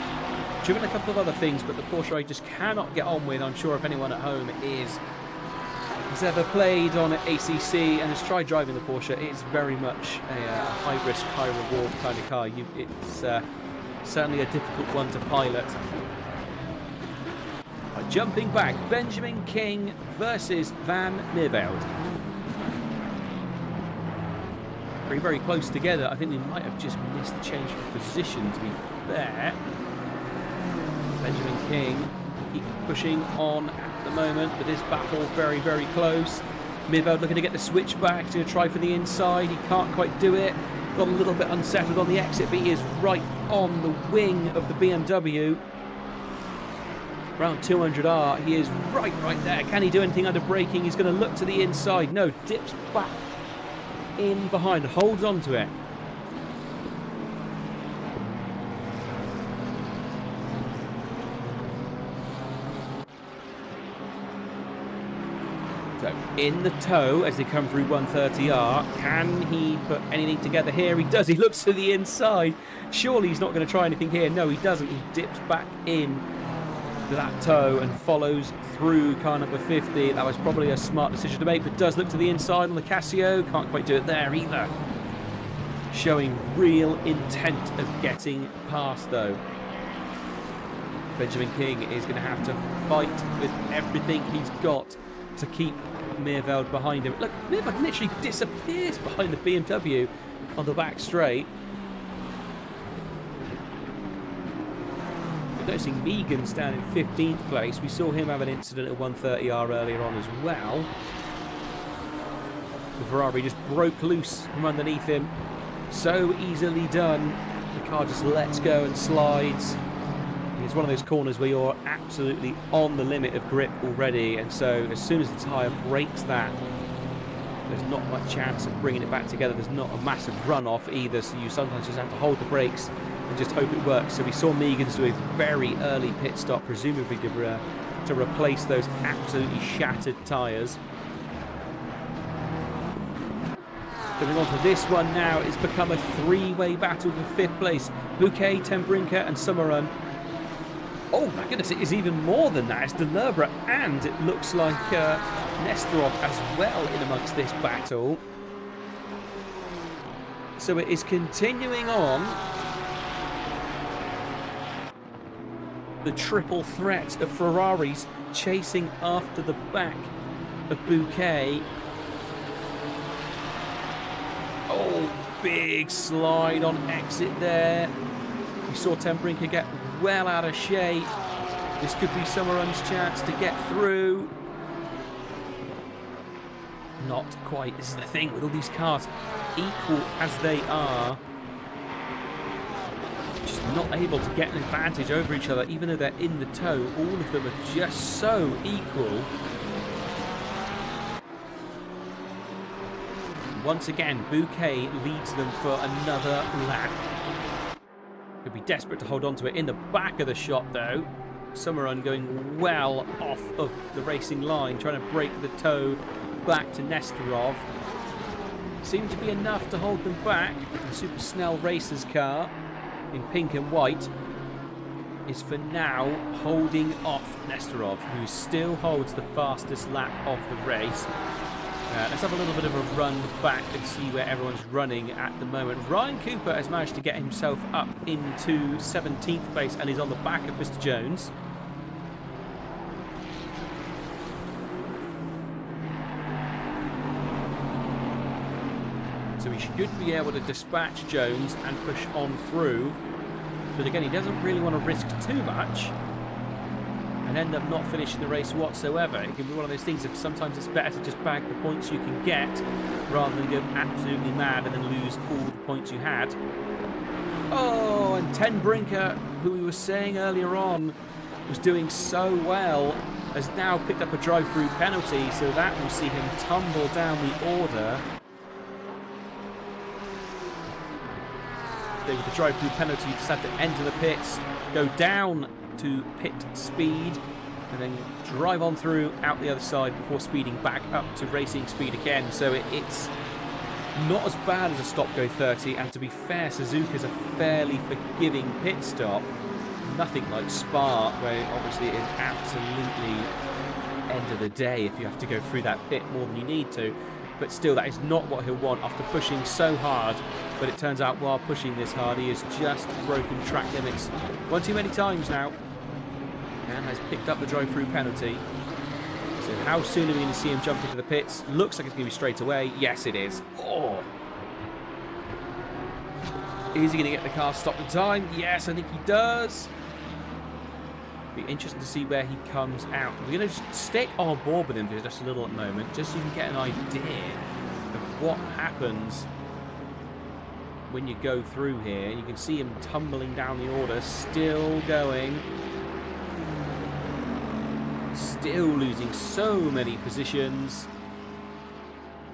Driven a couple of other things, but the Porsche I just cannot get on with. I'm sure if anyone at home has ever played on an ACC and has tried driving the Porsche, it's very much a high-risk, high-reward kind of car. It's certainly a difficult one to pilot. Jumping back, Benjamin King versus Van Meerveld. Very, very close together. I think we might have just missed the change of position, to be fair. Benjamin King keep pushing on at the moment, but this battle very, very close. Meerveld looking to get the switch back. He's going to try for the inside. He can't quite do it. Got a little bit unsettled on the exit, but he is right on the wing of the BMW. Around 200R, he is right there. Can he do anything under braking? He's going to look to the inside. No, dips back in behind, holds on to it. So in the tow as they come through 130R, can he put anything together here? He does. He looks to the inside. Surely he's not going to try anything here. No, he doesn't. He dips back in that tow and follows through car number 50. That was probably a smart decision to make, but does look to the inside on the Casio. Can't quite do it there either. Showing real intent of getting past though. Benjamin King is going to have to fight with everything he's got to keep Meerveld behind him. Look, Meerveld literally disappears behind the BMW on the back straight. Noticing Megan's down in 15th place. We saw him have an incident at 130R earlier on as well. The Ferrari just broke loose from underneath him. So easily done. The car just lets go and slides. It's one of those corners where you're absolutely on the limit of grip already, and so as soon as the tyre breaks that, there's not much chance of bringing it back together. There's not a massive runoff either, so you sometimes just have to hold the brakes and just hope it works. So we saw Megan's do a very early pit stop, presumably to replace those absolutely shattered tyres. Coming on to this one now, it's become a three-way battle for 5th place. Bouquet, Tembrinka and Summerun. Oh my goodness, it is even more than that. It's Delubra and it looks like Nestorov as well in amongst this battle. So it is continuing on. The triple threat of Ferraris chasing after the back of Bouquet. Oh, big slide on exit there. We saw Tembrinka get well out of shape. This could be Summerun's chance to get through. Not quite. This is the thing with all these cars, equal as they are, just not able to get an advantage over each other, even though they're in the tow. All of them are just so equal. Once again, Bouquet leads them for another lap. Could be desperate to hold on to it in the back of the shot though. Summerun going well off of the racing line, trying to break the tow back to Nestorov. Seemed to be enough to hold them back. The Super Snell Racers car in pink and white is for now holding off Nestorov, who still holds the fastest lap of the race. Let's have a little bit of a run back and see where everyone's running at the moment. Ryan Cooper has managed to get himself up into 17th place and is on the back of Mr. Jones. So he should be able to dispatch Jones and push on through. But again, he doesn't really want to risk too much and end up not finishing the race whatsoever. It can be one of those things that sometimes it's better to just bag the points you can get rather than go absolutely mad and then lose all the points you had. Oh, and Tembrinka, who we were saying earlier on was doing so well, has now picked up a drive-through penalty, so that will see him tumble down the order. With the drive-through penalty, you just have to enter the pits, go down to pit speed and then drive on through out the other side before speeding back up to racing speed again. So it's not as bad as a stop-go 30, and to be fair, Suzuka's a fairly forgiving pit stop. Nothing like Spa, where obviously it is absolutely end of the day if you have to go through that pit more than you need to. But still, that is not what he'll want after pushing so hard. But it turns out while pushing this hard, he has just broken track limits one too many times now and has picked up the drive-through penalty. So how soon are we going to see him jump into the pits? Looks like it's going to be straight away. Yes, it is. Oh! Is he going to get the car stopped in time? Yes, I think he does. Be interesting to see where he comes out. We're going to just stick on board with him for just a little at the moment, just so you can get an idea of what happens when you go through here. You can see him tumbling down the order, still going. still losing so many positions.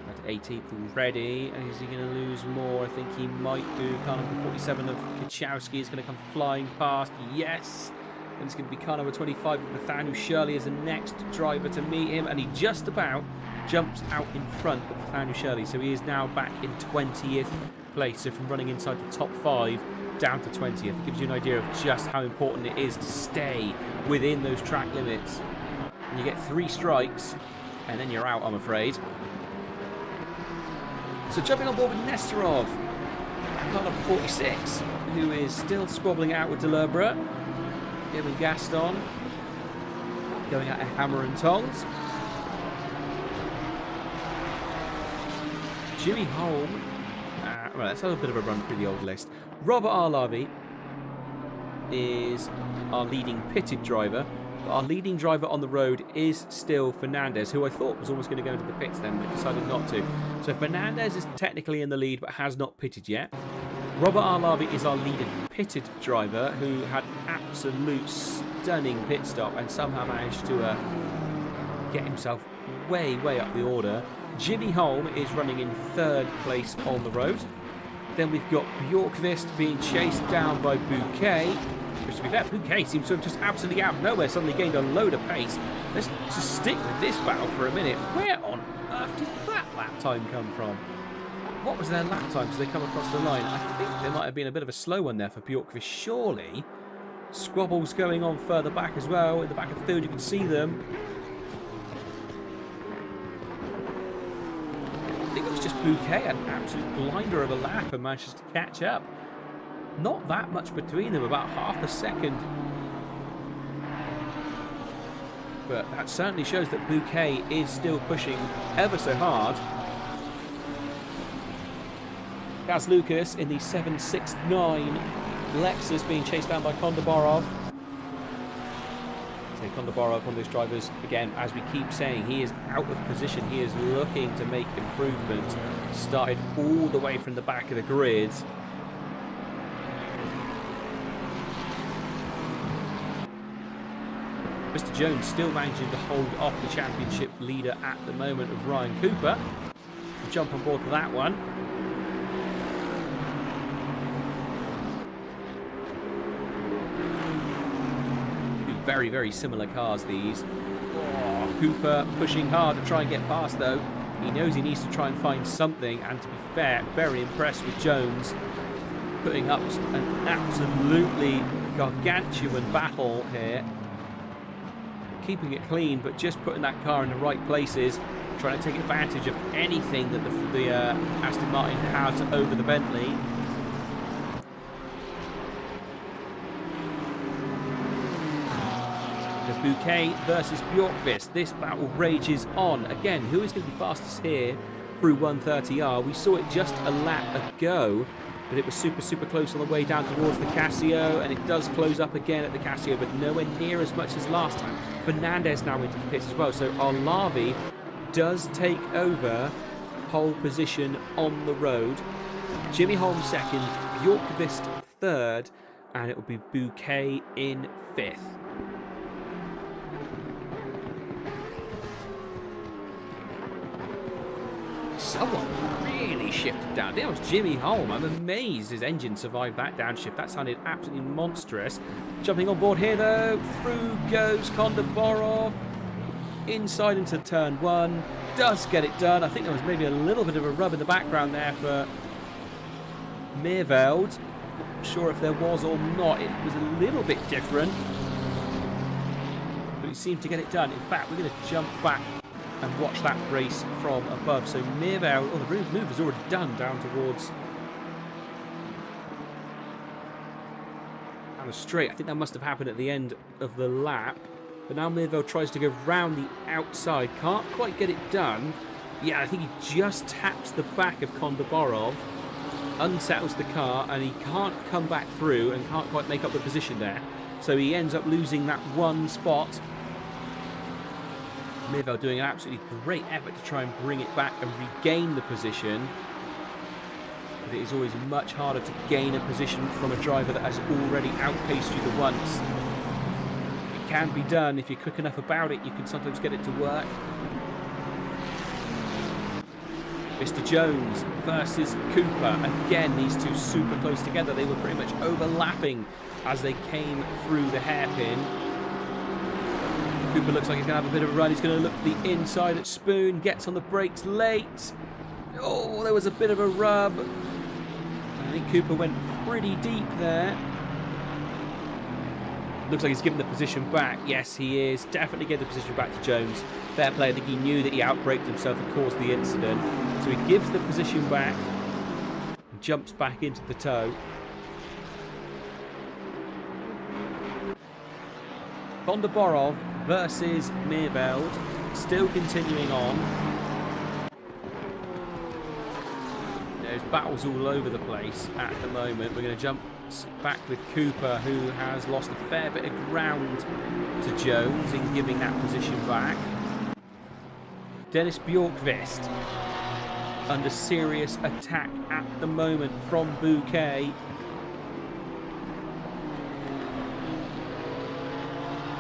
At 18th already. Is he going to lose more? I think he might do. Car number 47 of Kachowski is going to come flying past. Yes. And it's going to be car number 25 of Nathaniel Shirley as the next driver to meet him. And he just about jumps out in front of Nathaniel Shirley. So he is now back in 20th place. So from running inside the top 5 down to 20th. It gives you an idea of just how important it is to stay within those track limits. And you get 3 strikes and then you're out, I'm afraid. So jumping on board with Nesterov, car number 46, who is still squabbling out with Delebra. Him and Gaston going at a hammer and tongs. Jimmy Holm. Right, let's have a bit of a run through the old list. Robert Arlavi is our leading pitted driver. But our leading driver on the road is still Fernandez, who I thought was almost going to go into the pits then, but decided not to. So Fernandez is technically in the lead, but has not pitted yet. Robert Arlavi is our leading pitted driver, who had an absolute stunning pit stop and somehow managed to get himself way, way up the order. Jimmy Holm is running in 3rd place on the road. Then we've got Bjorkvist being chased down by Bouquet. Which, to be fair, Bouquet seems to have just absolutely out of nowhere suddenly gained a load of pace. Let's just stick with this battle for a minute. Where on earth did that lap time come from? What was their lap time as they come across the line? I think there might have been a bit of a slow one there for Bjorkvist, surely. Squabbles going on further back as well. In the back of 3rd, you can see them. I think it was just Bouquet, an absolute blinder of a lap and manages to catch up. Not that much between them, about half a second. But that certainly shows that Bouquet is still pushing ever so hard. Gaz Lucas in the 769 Lexus being chased down by Kondoborov. So Kondoborov, one of those drivers, again, as we keep saying, he is out of position. He is looking to make improvements. Started all the way from the back of the grid. Mr. Jones still managing to hold off the championship leader at the moment of Ryan Cooper. We'll jump on board for that one. Very, very similar cars, these. Oh, Cooper pushing hard to try and get past, though. He knows he needs to try and find something, and to be fair, very impressed with Jones. Putting up an absolutely gargantuan battle here. Keeping it clean, but just putting that car in the right places, trying to take advantage of anything that the Aston Martin has over the Bentley. The Bouquet versus Bjorkvist. This battle rages on. Again, who is going to be fastest here through 130R? We saw it just a lap ago, but it was super, super close on the way down towards the Casio, and it does close up again at the Casio, but nowhere near as much as last time. Fernandez now into the pits as well, so Arlavi does take over pole position on the road. Jimmy Holm 2nd, Bjorkvist 3rd, and it will be Bouquet in 5th. Someone really shifted down. That was Jimmy Holm. I'm amazed his engine survived that downshift. That sounded absolutely monstrous. Jumping on board here, though. Through goes Kondoborov. Inside into turn 1. Does get it done. I think there was maybe a little bit of a rub in the background there for Meerveld. Not sure if there was or not. It was a little bit different. But he seemed to get it done. In fact, we're going to jump back and watch that race from above. So Meerveld, oh, the move is already done down towards down the straight. I think that must have happened at the end of the lap. But now Meerveld tries to go round the outside. Can't quite get it done. Yeah, I think he just taps the back of Kondoborov, unsettles the car, and he can't come back through and can't quite make up the position there. So he ends up losing that one spot. Meerveld doing an absolutely great effort to try and bring it back and regain the position. But it is always much harder to gain a position from a driver that has already outpaced you the once. can be done. If you're quick enough about it, you can sometimes get it to work. Mr. Jones versus Cooper. Again, these two super close together. They were pretty much overlapping as they came through the hairpin. Cooper looks like he's going to have a bit of a run. He's going to look to the inside at Spoon. Gets on the brakes late. Oh, there was a bit of a rub. I think Cooper went pretty deep there. Looks like he's given the position back. Yes, he is. Definitely gave the position back to Jones. Fair play. I think he knew that he outbraked himself and caused the incident. So he gives the position back and jumps back into the tow. Bondaborov versus Meerveld. Still continuing on. There's battles all over the place at the moment. We're going to jump back with Cooper, who has lost a fair bit of ground to Jones in giving that position back. Dennis Bjorkvist under serious attack at the moment from Bouquet.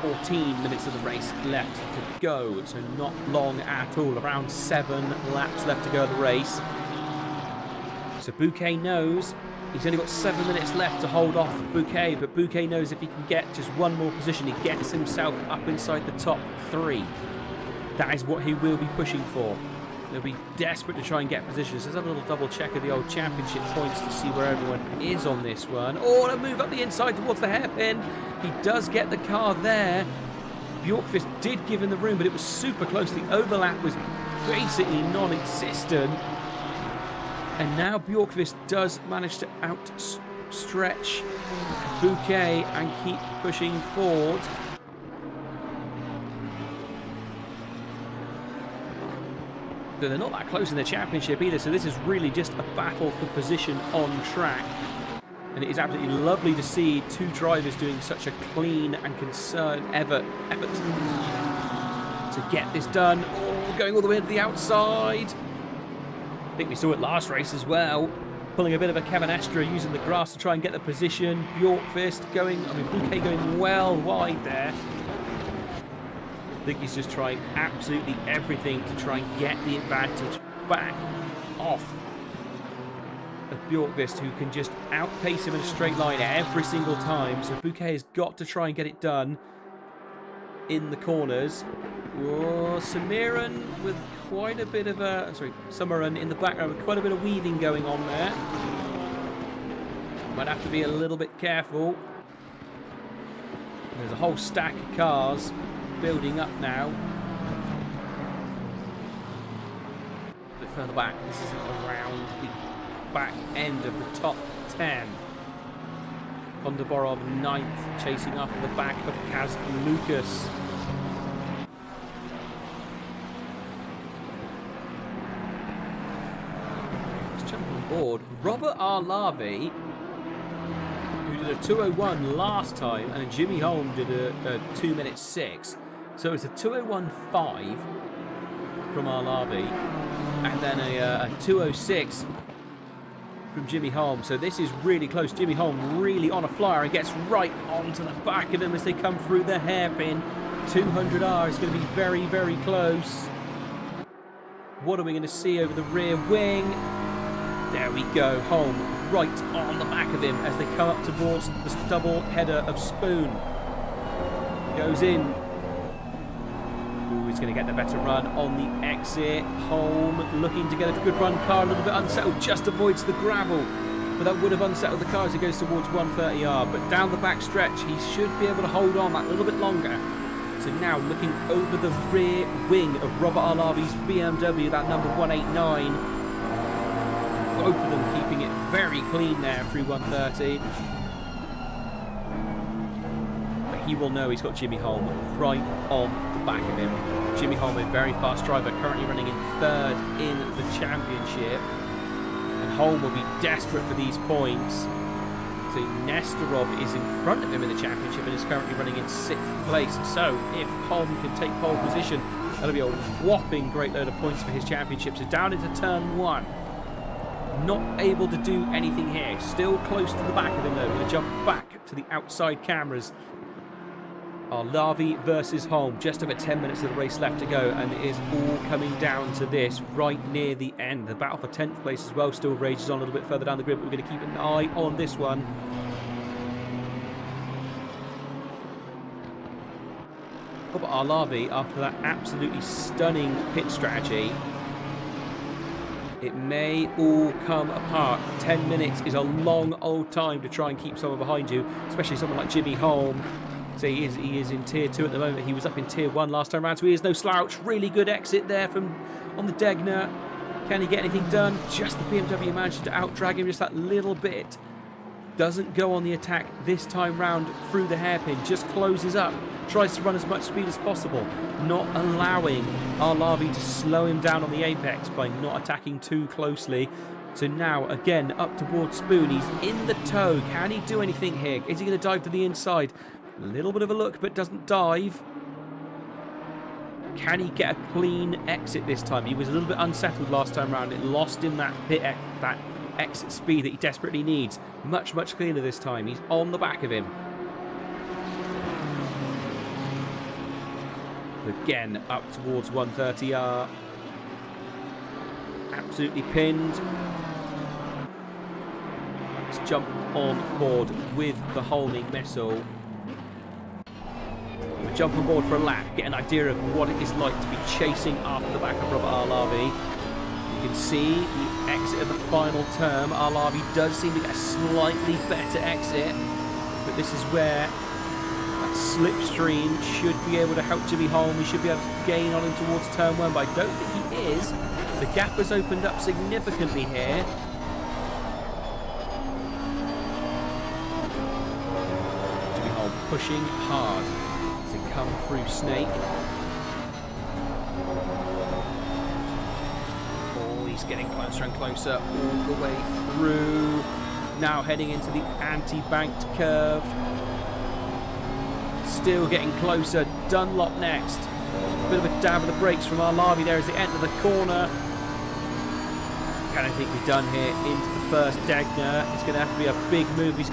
14 minutes of the race left to go, so not long at all. Around 7 laps left to go of the race. So Bouquet knows he's only got 7 minutes left to hold off Bouquet, but Bouquet knows if he can get just one more position, he gets himself up inside the top 3. That is what he will be pushing for. They'll be desperate to try and get positions. Let's have a little double check of the old championship points to see where everyone is on this one. Oh, and a move up the inside towards the hairpin. He does get the car there. Bjorkvist did give him the room, but it was super close. The overlap was basically non-existent. And now Bjorkvist does manage to outstretch Bouquet and keep pushing forward. So they're not that close in the championship either, so this is really just a battle for position on track. And it is absolutely lovely to see two drivers doing such a clean and concerned effort to get this done. Oh, going all the way to the outside. I think we saw it last race as well. Pulling a bit of a Kevin Estra, using the grass to try and get the position. Bjorkvist going, Bouquet going well wide there. I think he's just trying absolutely everything to try and get the advantage back off of Bjorkvist, who can just outpace him in a straight line every single time. So Bouquet has got to try and get it done in the corners. Oh, Samiran with quite a bit of a... Samaran in the background with quite a bit of weaving going on there. Might have to be a little bit careful. There's a whole stack of cars building up now. A bit further back. This is around the back end of the top 10. Bondaborov 9th, chasing after the back of Kaz Lucas. Let's jump on board. Robert Arlavi, who did a 2:01 last time, and Jimmy Holm did a 2:06. So it's a 2:01.5 from Arlavi, and then a 2:06 from Jimmy Holm. So this is really close. Jimmy Holm really on a flyer and gets right onto the back of them as they come through the hairpin. 200R is going to be very, very close. What are we going to see over the rear wing? There we go. Holm right on the back of him as they come up towards the double header of Spoon. Goes in. Ooh, he's going to get the better run on the exit. Holm looking to get a good run. Car a little bit unsettled, just avoids the gravel. But that would have unsettled the car as he goes towards 130R. But down the back stretch, he should be able to hold on that little bit longer. So now looking over the rear wing of Robert Arlavi's BMW, that number 189. Both of them keeping it very clean there through 130. But he will know he's got Jimmy Holm right on the back of him. Jimmy Holm, a very fast driver, currently running in 3rd in the championship. And Holm will be desperate for these points. So Nestorov is in front of him in the championship and is currently running in 6th place. So if Holm can take pole position, that'll be a whopping great load of points for his championship. So down into turn 1. Not able to do anything here. Still close to the back of him though. We're going to jump back to the outside cameras. Arlavi versus Holm. Just over 10 minutes of the race left to go, and it is all coming down to this right near the end. The battle for 10th place as well still rages on a little bit further down the grid, but we're going to keep an eye on this one. Robert Arlavi, after that absolutely stunning pit strategy, it may all come apart. 10 minutes is a long old time to try and keep someone behind you, especially someone like Jimmy Holm. So he is in Tier 2 at the moment. He was up in Tier 1 last time around, so he is no slouch. Really good exit there from on the Degner. Can he get anything done? Just the BMW manages to out-drag him just that little bit. Doesn't go on the attack this time round through the hairpin. Just closes up. Tries to run as much speed as possible. Not allowing Arlavi to slow him down on the apex by not attacking too closely. So now, again, up towards Spoon. He's in the toe. Can he do anything here? Is he going to dive to the inside? A little bit of a look, but doesn't dive. Can he get a clean exit this time? He was a little bit unsettled last time round. It lost him that that exit speed that he desperately needs. Much, much cleaner this time. He's on the back of him. Again, up towards 130R. Absolutely pinned. Let's jump on board with the homing missile. We'll jump on board for a lap, get an idea of what it is like to be chasing after the back of Robert Arlavi. You can see the exit of the final term. Arlavi does seem to get a slightly better exit, but this is where that slipstream should be able to help Jimmy Holm. He should be able to gain on him towards turn 1, but I don't think he is. The gap has opened up significantly here. Jimmy Holm pushing hard to come through Snake. Oh, he's getting closer and closer all the way through. Now heading into the anti-banked curve. Still getting closer. Dunlop next. Bit of a dab of the brakes from Arlavi there as they enter the corner. Can anything be done here into the first Degner? It's going to have to be a big move. If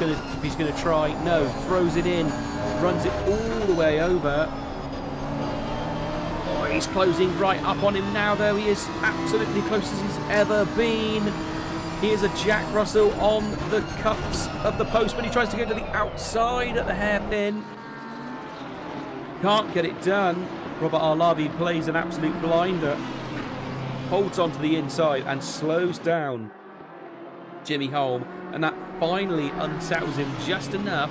he's going to try. No, throws it in. Runs it all the way over. Oh, he's closing right up on him now, though. He is absolutely close as he's ever been. He is a Jack Russell on the cuffs of the post, but he tries to go to the outside at the hairpin. Can't get it done. Robert Arlavi plays an absolute blinder. Holds onto the inside and slows down Jimmy Holm. And that finally unsettles him just enough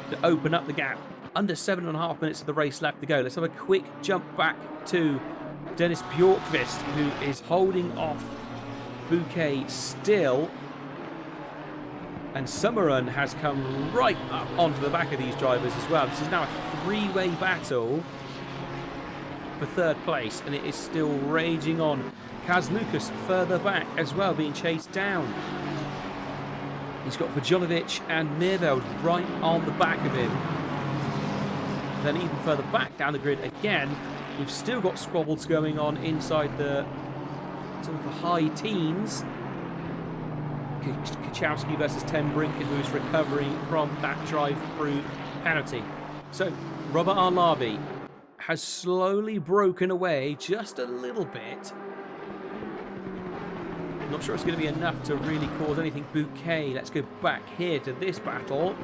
to open up the gap. Under 7.5 minutes of the race left to go. Let's have a quick jump back to Dennis Bjorkvist, who is holding off Bouquet still. And Summerun has come right up onto the back of these drivers as well. This is now a three-way battle for third place, and it is still raging on. Kaz Lucas further back as well, being chased down. He's got Vajolovic and Mirveld right on the back of him. Then even further back down the grid again, we've still got squabbles going on inside the sort of the high teens. Kachowski versus Ten Brinken, who is recovering from that drive-through penalty. So Robert Arlavi has slowly broken away just a little bit. Not sure it's going to be enough to really cause anything. Bouquet, let's go back here to this battle.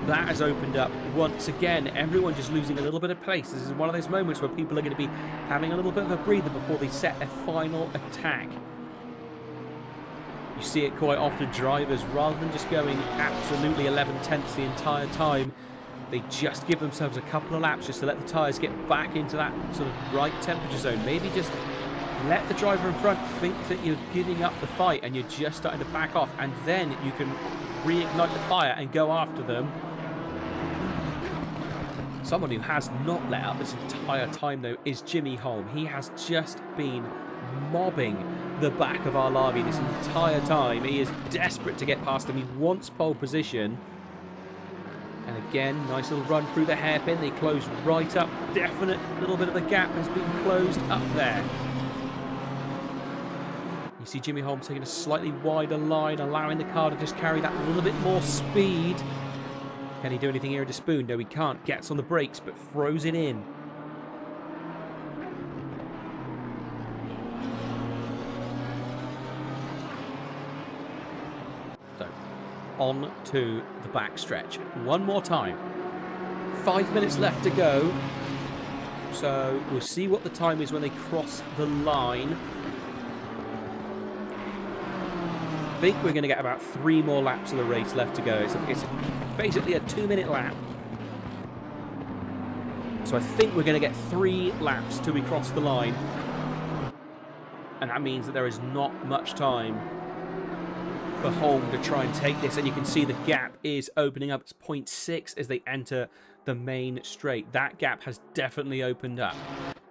That has opened up once again. Everyone just losing a little bit of pace. This is one of those moments where people are going to be having a little bit of a breather before they set a final attack. You see it quite often. Drivers, rather than just going absolutely 11/10 the entire time, they just give themselves a couple of laps just to let the tyres get back into that sort of right temperature zone. Maybe just let the driver in front think that you're giving up the fight and you're just starting to back off, and then you can reignite the fire and go after them. Someone who has not let up this entire time, though, is Jimmy Holm. He has just been mobbing the back of Arlavi this entire time. He is desperate to get past him. He wants pole position. And again, nice little run through the hairpin. They close right up. Definite little bit of a gap has been closed up there. You see Jimmy Holm taking a slightly wider line, allowing the car to just carry that little bit more speed. Can he do anything here into Spoon? No, he can't. Gets on the brakes, but throws it in. So, on to the back stretch. One more time. 5 minutes left to go. So, we'll see what the time is when they cross the line. I think we're going to get about 3 more laps of the race left to go. It's basically a 2-minute lap. So I think we're going to get 3 laps till we cross the line. And that means that there is not much time for Holm to try and take this. And you can see the gap is opening up. It's 0.6 as they enter the main straight. That gap has definitely opened up.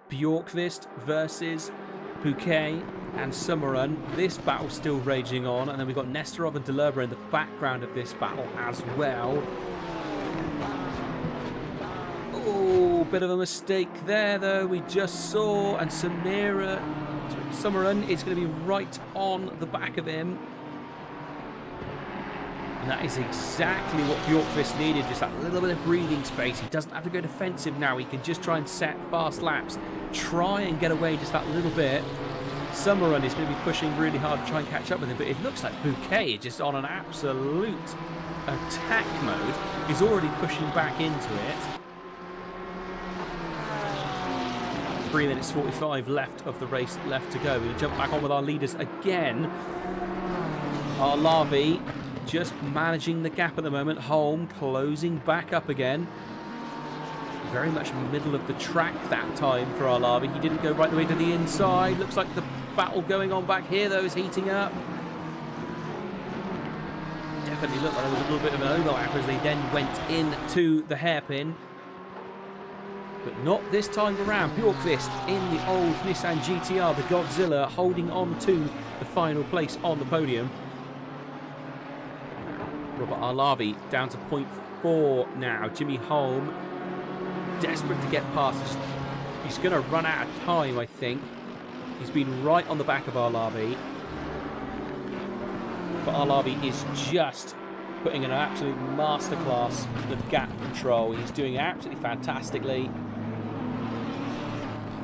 Bjorkqvist versus Bouquet and Summerun. This battle still raging on, and then we've got Nesterov and Delurba in the background of this battle as well. Oh, bit of a mistake there though, we just saw, and Summerun is going to be right on the back of him. And that is exactly what Bjorkqvist needed, just that little bit of breathing space. He doesn't have to go defensive now, he can just try and set fast laps, try and get away just that little bit. Summerun is going to be pushing really hard to try and catch up with him, but it looks like Bouquet is just on an absolute attack mode. He's already pushing back into it. 3 minutes 45 left of the race left to go. We'll jump back on with our leaders again. Our Larvi just managing the gap at the moment. Holm closing back up again. Very much middle of the track that time for our Larvi. He didn't go right the way to the inside. Looks like the battle going on back here though is heating up. Definitely looked like there was a little bit of an overlap as they then went into the hairpin. But not this time around. Bjorkqvist in the old Nissan GTR, the Godzilla, holding on to the final place on the podium. Robert Arlavi down to 0.4 now. Jimmy Holm desperate to get past. He's going to run out of time, I think. He's been right on the back of Arlavi. But Arlavi is just putting in an absolute masterclass of gap control. He's doing it absolutely fantastically.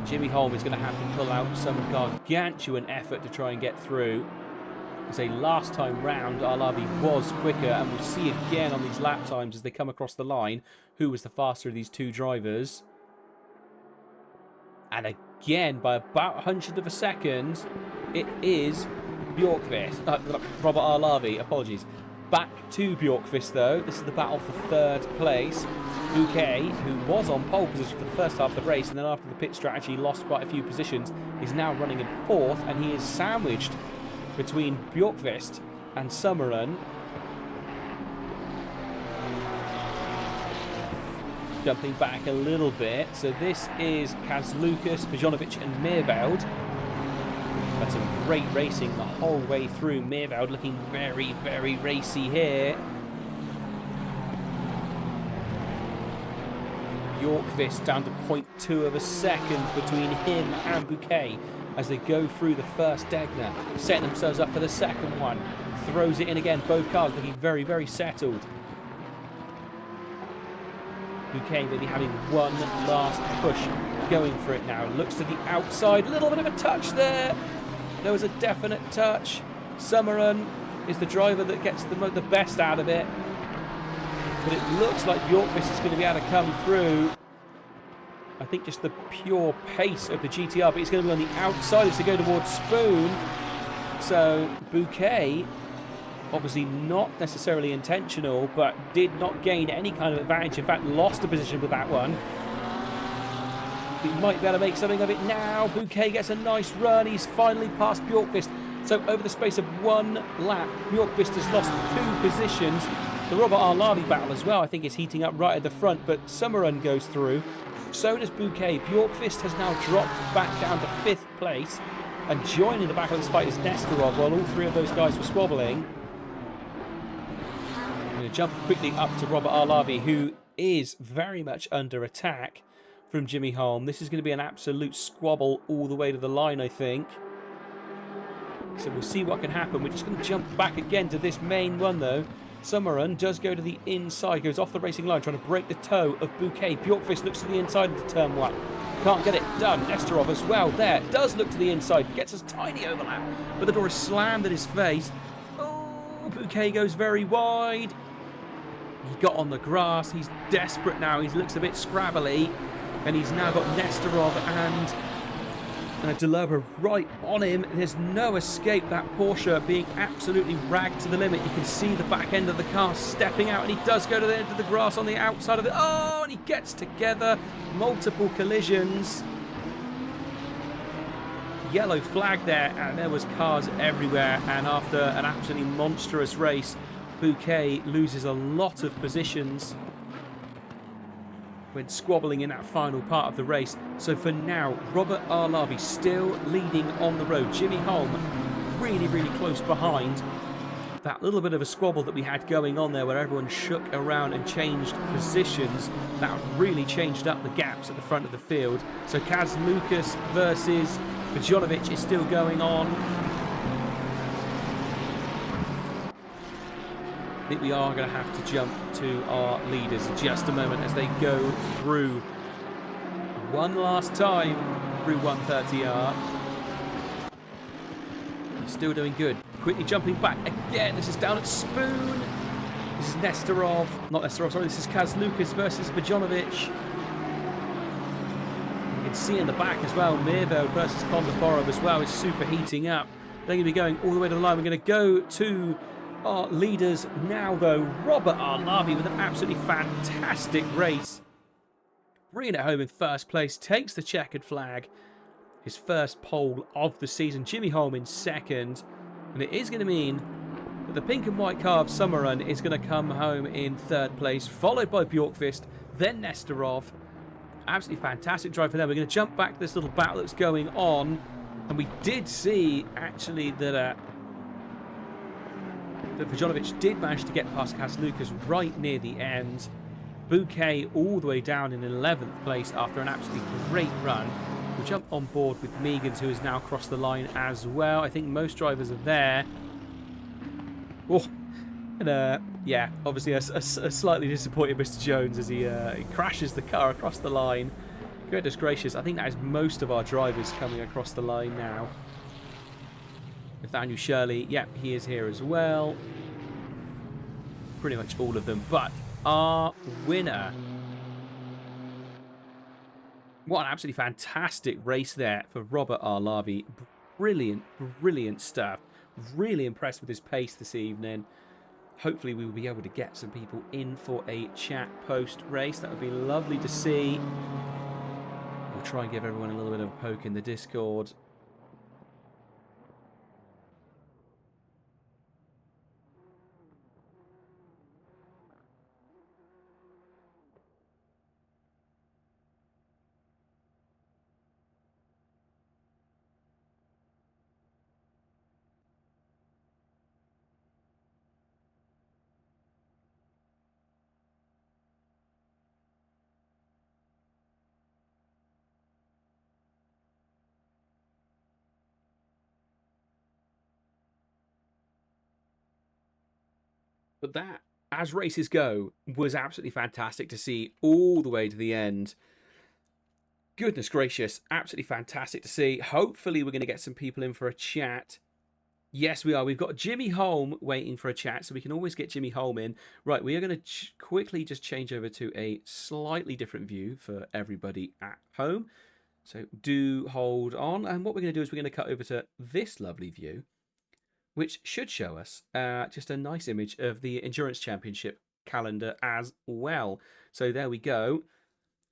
Jimmy Holm is going to have to pull out some gargantuan effort to try and get through. As a last time round, Arlavi was quicker, and we'll see again on these lap times as they come across the line who was the faster of these two drivers. And again, by about 100th of a second, it is Bjorkqvist. Robert Arlavi, apologies. Back to Bjorkqvist though. This is the battle for 3rd place. Bouquet, who was on pole position for the first half of the race, and then after the pit strategy lost quite a few positions, is now running in 4th, and he is sandwiched between Bjorkqvist and Summerun. Jumping back a little bit, so this is Kazlukas, Pajanovic and Meerveld. That's some great racing the whole way through. Meerveld looking very, very racy here. Bjorkqvist down to 0.2 of a second between him and Bouquet as they go through the first Degner, setting themselves up for the second one. Throws it in again, both cars looking very, very settled. Bouquet maybe having one last push going for it now. Looks to the outside, a little bit of a touch there. There was a definite touch. Summerun is the driver that gets the best out of it. But it looks like Bjorkqvist is going to be able to come through. I think just the pure pace of the GTR, but he's going to be on the outside as they go towards Spoon. So Bouquet, obviously not necessarily intentional, but did not gain any kind of advantage. In fact, lost a position with that one. He might be able to make something of it now. Bouquet gets a nice run. He's finally passed Bjorkqvist. So over the space of one lap, Bjorkqvist has lost 2 positions. The Robert Arlavi battle as well, I think, is heating up right at the front, but Summerun goes through. So does Bouquet. Bjorkqvist has now dropped back down to 5th place, and joining the back of this fight is Nesterov, while all 3 of those guys were squabbling. I'm going to jump quickly up to Robert Arlavi, who is very much under attack from Jimmy Holm. This is going to be an absolute squabble all the way to the line, I think. So we'll see what can happen. We're just going to jump back again to this main one, though. Summerun does go to the inside, goes off the racing line, trying to break the toe of Bouquet. Bjorkqvist looks to the inside of the turn one. Can't get it done. Nesterov as well there. Does look to the inside. Gets a tiny overlap, but the door is slammed in his face. Oh, Bouquet goes very wide. He got on the grass. He's desperate now. He looks a bit scrabbly. And he's now got Nesterov and Delurba right on him. There's no escape. That Porsche being absolutely ragged to the limit. You can see the back end of the car stepping out, and he does go to the end of the grass on the outside of it. Oh, and he gets together. Multiple collisions. Yellow flag there, and there was cars everywhere. And after an absolutely monstrous race, Bouquet loses a lot of positions when squabbling in that final part of the race. So for now, Robert Arlavi still leading on the road. Jimmy Holm really, really close behind. That little bit of a squabble that we had going on there where everyone shook around and changed positions, that really changed up the gaps at the front of the field. So Kaz Lucas versus Bajanovic is still going on. I think we are going to have to jump to our leaders in just a moment as they go through one last time through 130R. He's still doing good. Quickly jumping back again. This is down at Spoon. This is Nesterov. Not Nesterov, sorry. This is Kaz Lucas versus Bajanovic. You can see in the back as well, Mirvo versus Kondoborov as well is super heating up. They're going to be going all the way to the line. We're going to go to our leaders now, though. Robert Arlavi with an absolutely fantastic race. Bringing it home in first place. Takes the checkered flag. His first pole of the season. Jimmy Holm in second. And it is going to mean that the pink and white car of Summerrun is going to come home in third place. Followed by Bjorkqvist. Then Nesterov. Absolutely fantastic drive for them. We're going to jump back to this little battle that's going on. And we did see, actually, that Vujanovic did manage to get past Kaz Lucas right near the end. Bouquet all the way down in 11th place after an absolutely great run. We'll jump on board with Megans, who has now crossed the line as well. I think most drivers are there. Oh, and yeah, obviously a slightly disappointed Mr. Jones as he crashes the car across the line. Goodness gracious, I think that is most of our drivers coming across the line now. Nathaniel Shirley, yep, he is here as well. Pretty much all of them. But our winner. What an absolutely fantastic race there for Robert Arlavi. Brilliant, brilliant stuff. Really impressed with his pace this evening. Hopefully we will be able to get some people in for a chat post-race. That would be lovely to see. We'll try and give everyone a little bit of a poke in the Discord. But that, as races go, was absolutely fantastic to see all the way to the end. Goodness gracious, absolutely fantastic to see. Hopefully we're going to get some people in for a chat. Yes, we are. We've got Jimmy Holm waiting for a chat, so we can always get Jimmy Holm in. Right, we are going to quickly just change over to a slightly different view for everybody at home. So do hold on. And what we're going to do is we're going to cut over to this lovely view, which should show us just a nice image of the Endurance Championship calendar as well. So there we go.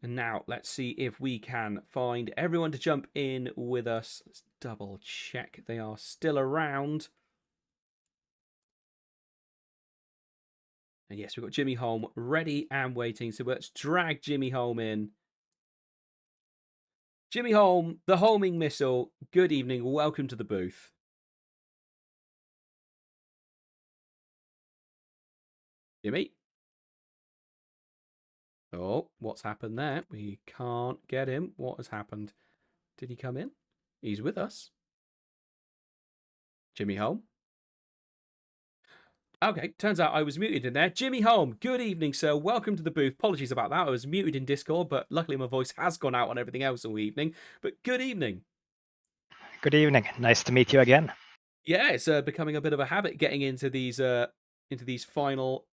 And now let's see if we can find everyone to jump in with us. Let's double check they are still around. And yes, we've got Jimmy Holm ready and waiting. So let's drag Jimmy Holm in. Jimmy Holm, the homing missile. Good evening. Welcome to the booth. Jimmy? Oh, what's happened there? We can't get him. What has happened? Did he come in? He's with us. Jimmy Holm? Okay, turns out I was muted in there. Jimmy Holm, good evening, sir. Welcome to the booth. Apologies about that. I was muted in Discord, but luckily my voice has gone out on everything else all evening. But good evening. Good evening. Nice to meet you again. Yeah, it's becoming a bit of a habit getting into these final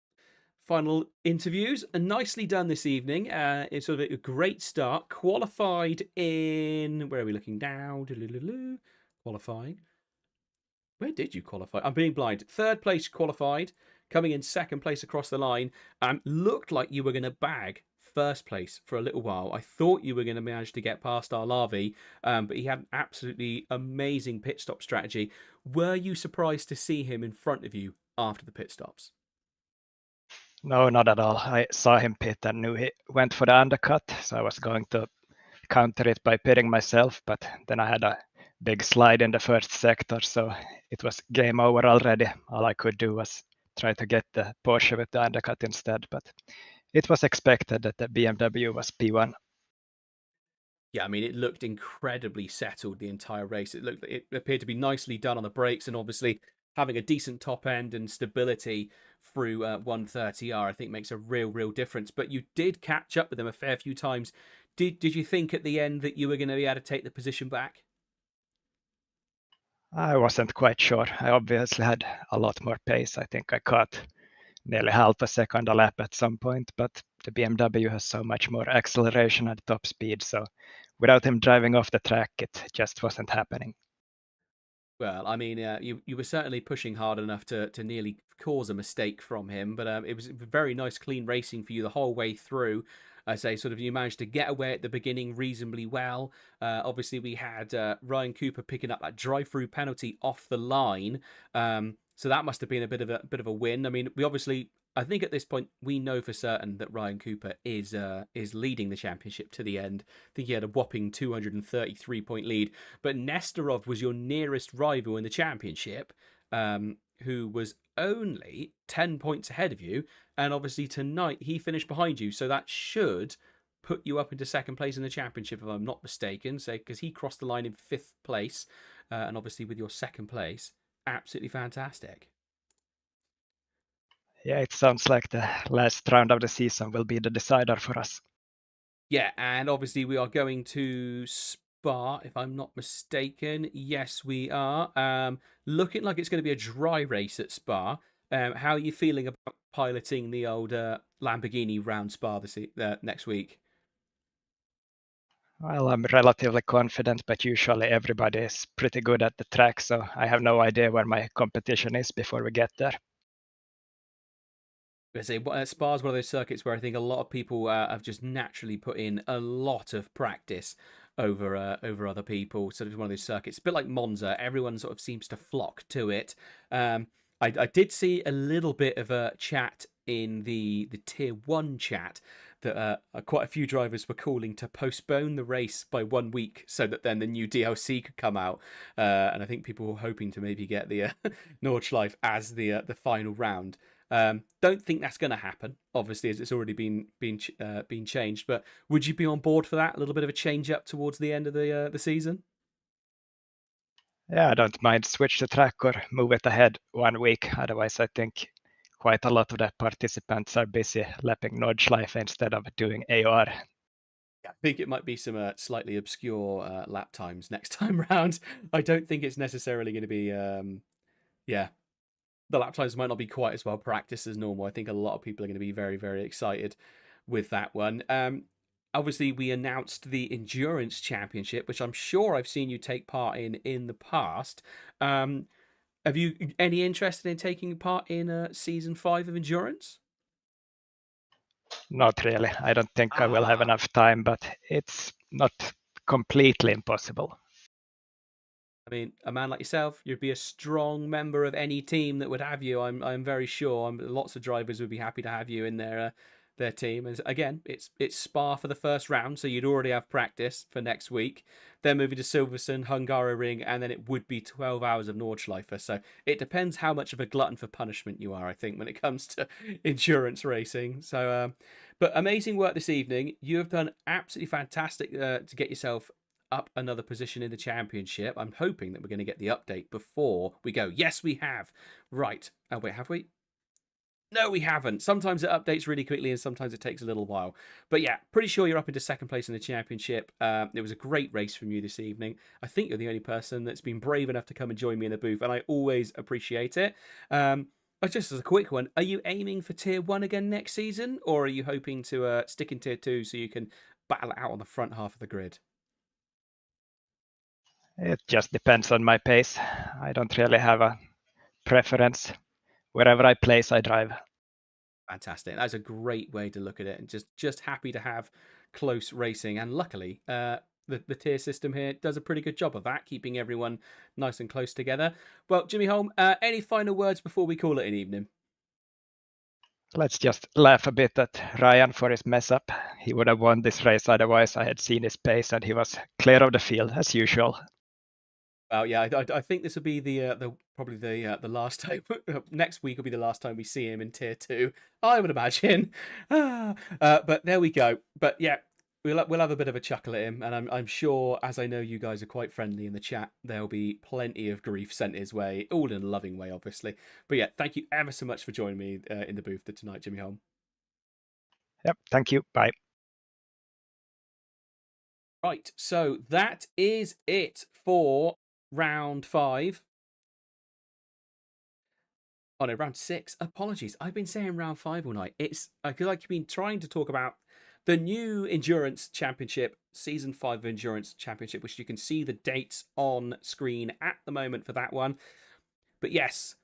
interviews. And nicely done this evening. It's sort of a great start. Qualified in, where are we looking now? Qualifying. Where did you qualify? I'm being blind. Third place qualified, coming in second place across the line. Looked like you were going to bag first place for a little while. I thought you were going to manage to get past our Larvae, but he had an absolutely amazing pit stop strategy. Were you surprised to see him in front of you after the pit stops? No, not at all. I saw him pit and knew he went for the undercut, so I was going to counter it by pitting myself, but then I had a big slide in the first sector, so it was game over already. All I could do was try to get the Porsche with the undercut instead, but it was expected that the BMW was P1. Yeah, I mean, it looked incredibly settled the entire race. It appeared to be nicely done on the brakes, and obviously having a decent top end and stability through 130R, I think makes a real difference. But you did catch up with them a fair few times. Did you think at the end that you were going to be able to take the position back? I wasn't quite sure. I obviously had a lot more pace. I think I caught nearly half a second a lap at some point, but the BMW has so much more acceleration at top speed, so without him driving off the track, it just wasn't happening. Well, I mean, you were certainly pushing hard enough to nearly cause a mistake from him, but it was very nice, clean racing for you the whole way through. I say, sort of, you managed to get away at the beginning reasonably well. Obviously, we had Ryan Cooper picking up that drive-through penalty off the line, so that must have been a bit of a win. I mean, we obviously, I think at this point we know for certain that Ryan Cooper is leading the championship to the end. I think he had a whopping 233-point lead. But Nesterov was your nearest rival in the championship, who was only 10 points ahead of you. And obviously tonight he finished behind you. So that should put you up into second place in the championship, if I'm not mistaken. So, because he crossed the line in fifth place. And obviously with your second place, absolutely fantastic. Yeah, it sounds like the last round of the season will be the decider for us. Yeah, and obviously we are going to Spa, if I'm not mistaken. Yes, we are. Looking like it's going to be a dry race at Spa. How are you feeling about piloting the old Lamborghini round Spa next week? Well, I'm relatively confident, but usually everybody is pretty good at the track, so I have no idea where my competition is before we get there. I say Spa is one of those circuits where I think a lot of people have just naturally put in a lot of practice over other people. So it's one of those circuits, a bit like Monza. Everyone sort of seems to flock to it. I did see a little bit of a chat in the tier one chat that quite a few drivers were calling to postpone the race by 1 week so that then the new DLC could come out. And I think people were hoping to maybe get the Nordschleife as the final round. Don't think that's going to happen, obviously, as it's already been changed. But would you be on board for that? A little bit of a change up towards the end of the season. Yeah, I don't mind switch the track or move it ahead 1 week. Otherwise, I think quite a lot of the participants are busy lapping Nordschleife instead of doing AR. I think it might be some slightly obscure lap times next time round. I don't think it's necessarily going to be, yeah, the lap times might not be quite as well practiced as normal. I think a lot of people are going to be very excited with that one. Obviously, we announced the Endurance Championship, which I'm sure I've seen you take part in the past. Have you any interest in taking part in season 5 of Endurance? Not really. I don't think I will have Ah, enough time, but it's not completely impossible. I mean, a man like yourself, you'd be a strong member of any team that would have you. I'm very sure. Lots of drivers would be happy to have you in their team. And again, it's Spa for the first round, so you'd already have practice for next week. Then moving to Silverstone, Hungaroring, and then it would be 12 hours of Nordschleife. So it depends how much of a glutton for punishment you are, I think, when it comes to endurance racing. So, but amazing work this evening. You have done absolutely fantastic to get yourself up another position in the championship. I'm hoping that we're going to get the update before we go. Yes, we have. Right. Oh, wait, have we? No, we haven't. Sometimes it updates really quickly and sometimes it takes a little while. But yeah, pretty sure you're up into second place in the championship. It was a great race from you this evening. I think you're the only person that's been brave enough to come and join me in the booth, and I always appreciate it. Just as a quick one, are you aiming for Tier 1 again next season, or are you hoping to stick in Tier 2 so you can battle it out on the front half of the grid? It just depends on my pace. I don't really have a preference. Wherever I place, I drive. Fantastic. That's a great way to look at it, and just happy to have close racing. And luckily, the tier system here does a pretty good job of that, keeping everyone nice and close together. Well, Jimmy Holm, any final words before we call it an evening? Let's just laugh a bit at Ryan for his mess up. He would have won this race otherwise. I had seen his pace and he was clear of the field as usual. Well, yeah, I think this will be the probably the last time. Next week will be the last time we see him in Tier 2, I would imagine. But there we go. But yeah, we'll have a bit of a chuckle at him, and I'm sure, as I know you guys are quite friendly in the chat, there'll be plenty of grief sent his way, all in a loving way, obviously. But yeah, thank you ever so much for joining me in the booth tonight, Jimmy Holm. Yep, thank you. Bye. Right, so that is it for round 5. Oh no, round 6. Apologies. I've been saying round 5 all night. It's because I've been trying to talk about the new Endurance Championship, Season 5 of Endurance Championship, which you can see the dates on screen at the moment for that one. But yes,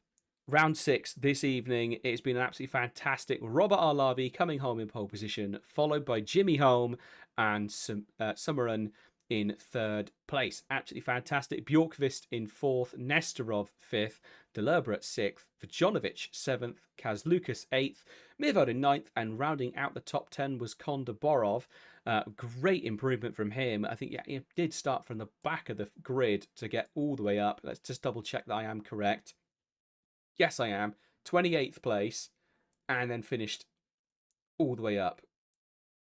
round 6 this evening. It's been an absolutely fantastic. Robert Arlavi coming home in pole position, followed by Jimmy Holm and Summeron in third place. Absolutely fantastic. Bjorkvist in fourth, Nestorov fifth, Delurber sixth, Vjonovic seventh, Kaz Lucas eighth, Mirvod in ninth, and rounding out the top 10 was Kondaborov. Great improvement from him. I think he did start from the back of the grid to get all the way up. Let's just double check that I am correct. Yes, I am. 28th place, and then finished all the way up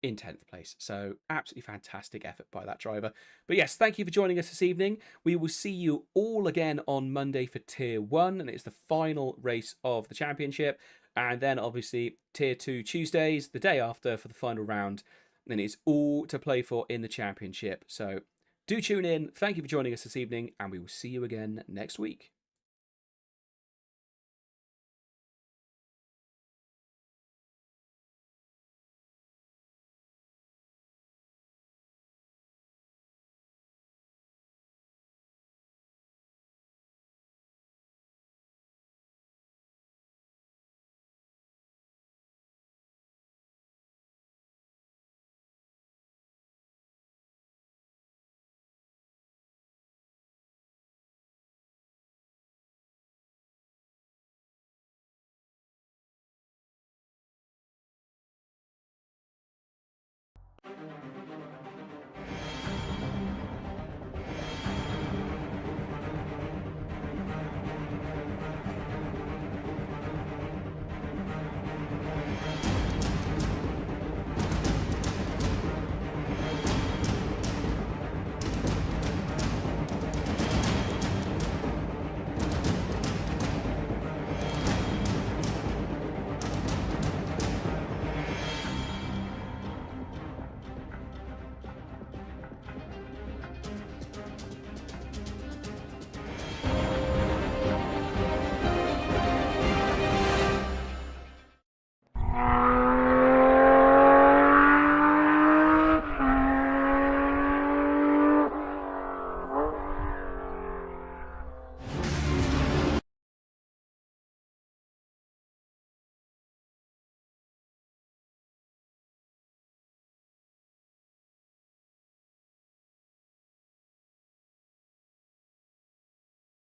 in 10th place. So, absolutely fantastic effort by that driver. But yes, thank you for joining us this evening. We will see you all again on Monday for Tier 1, and it's the final race of the championship. And then, obviously, Tier 2 Tuesdays, the day after, for the final round. And it's all to play for in the championship. So, do tune in. Thank you for joining us this evening, and we will see you again next week.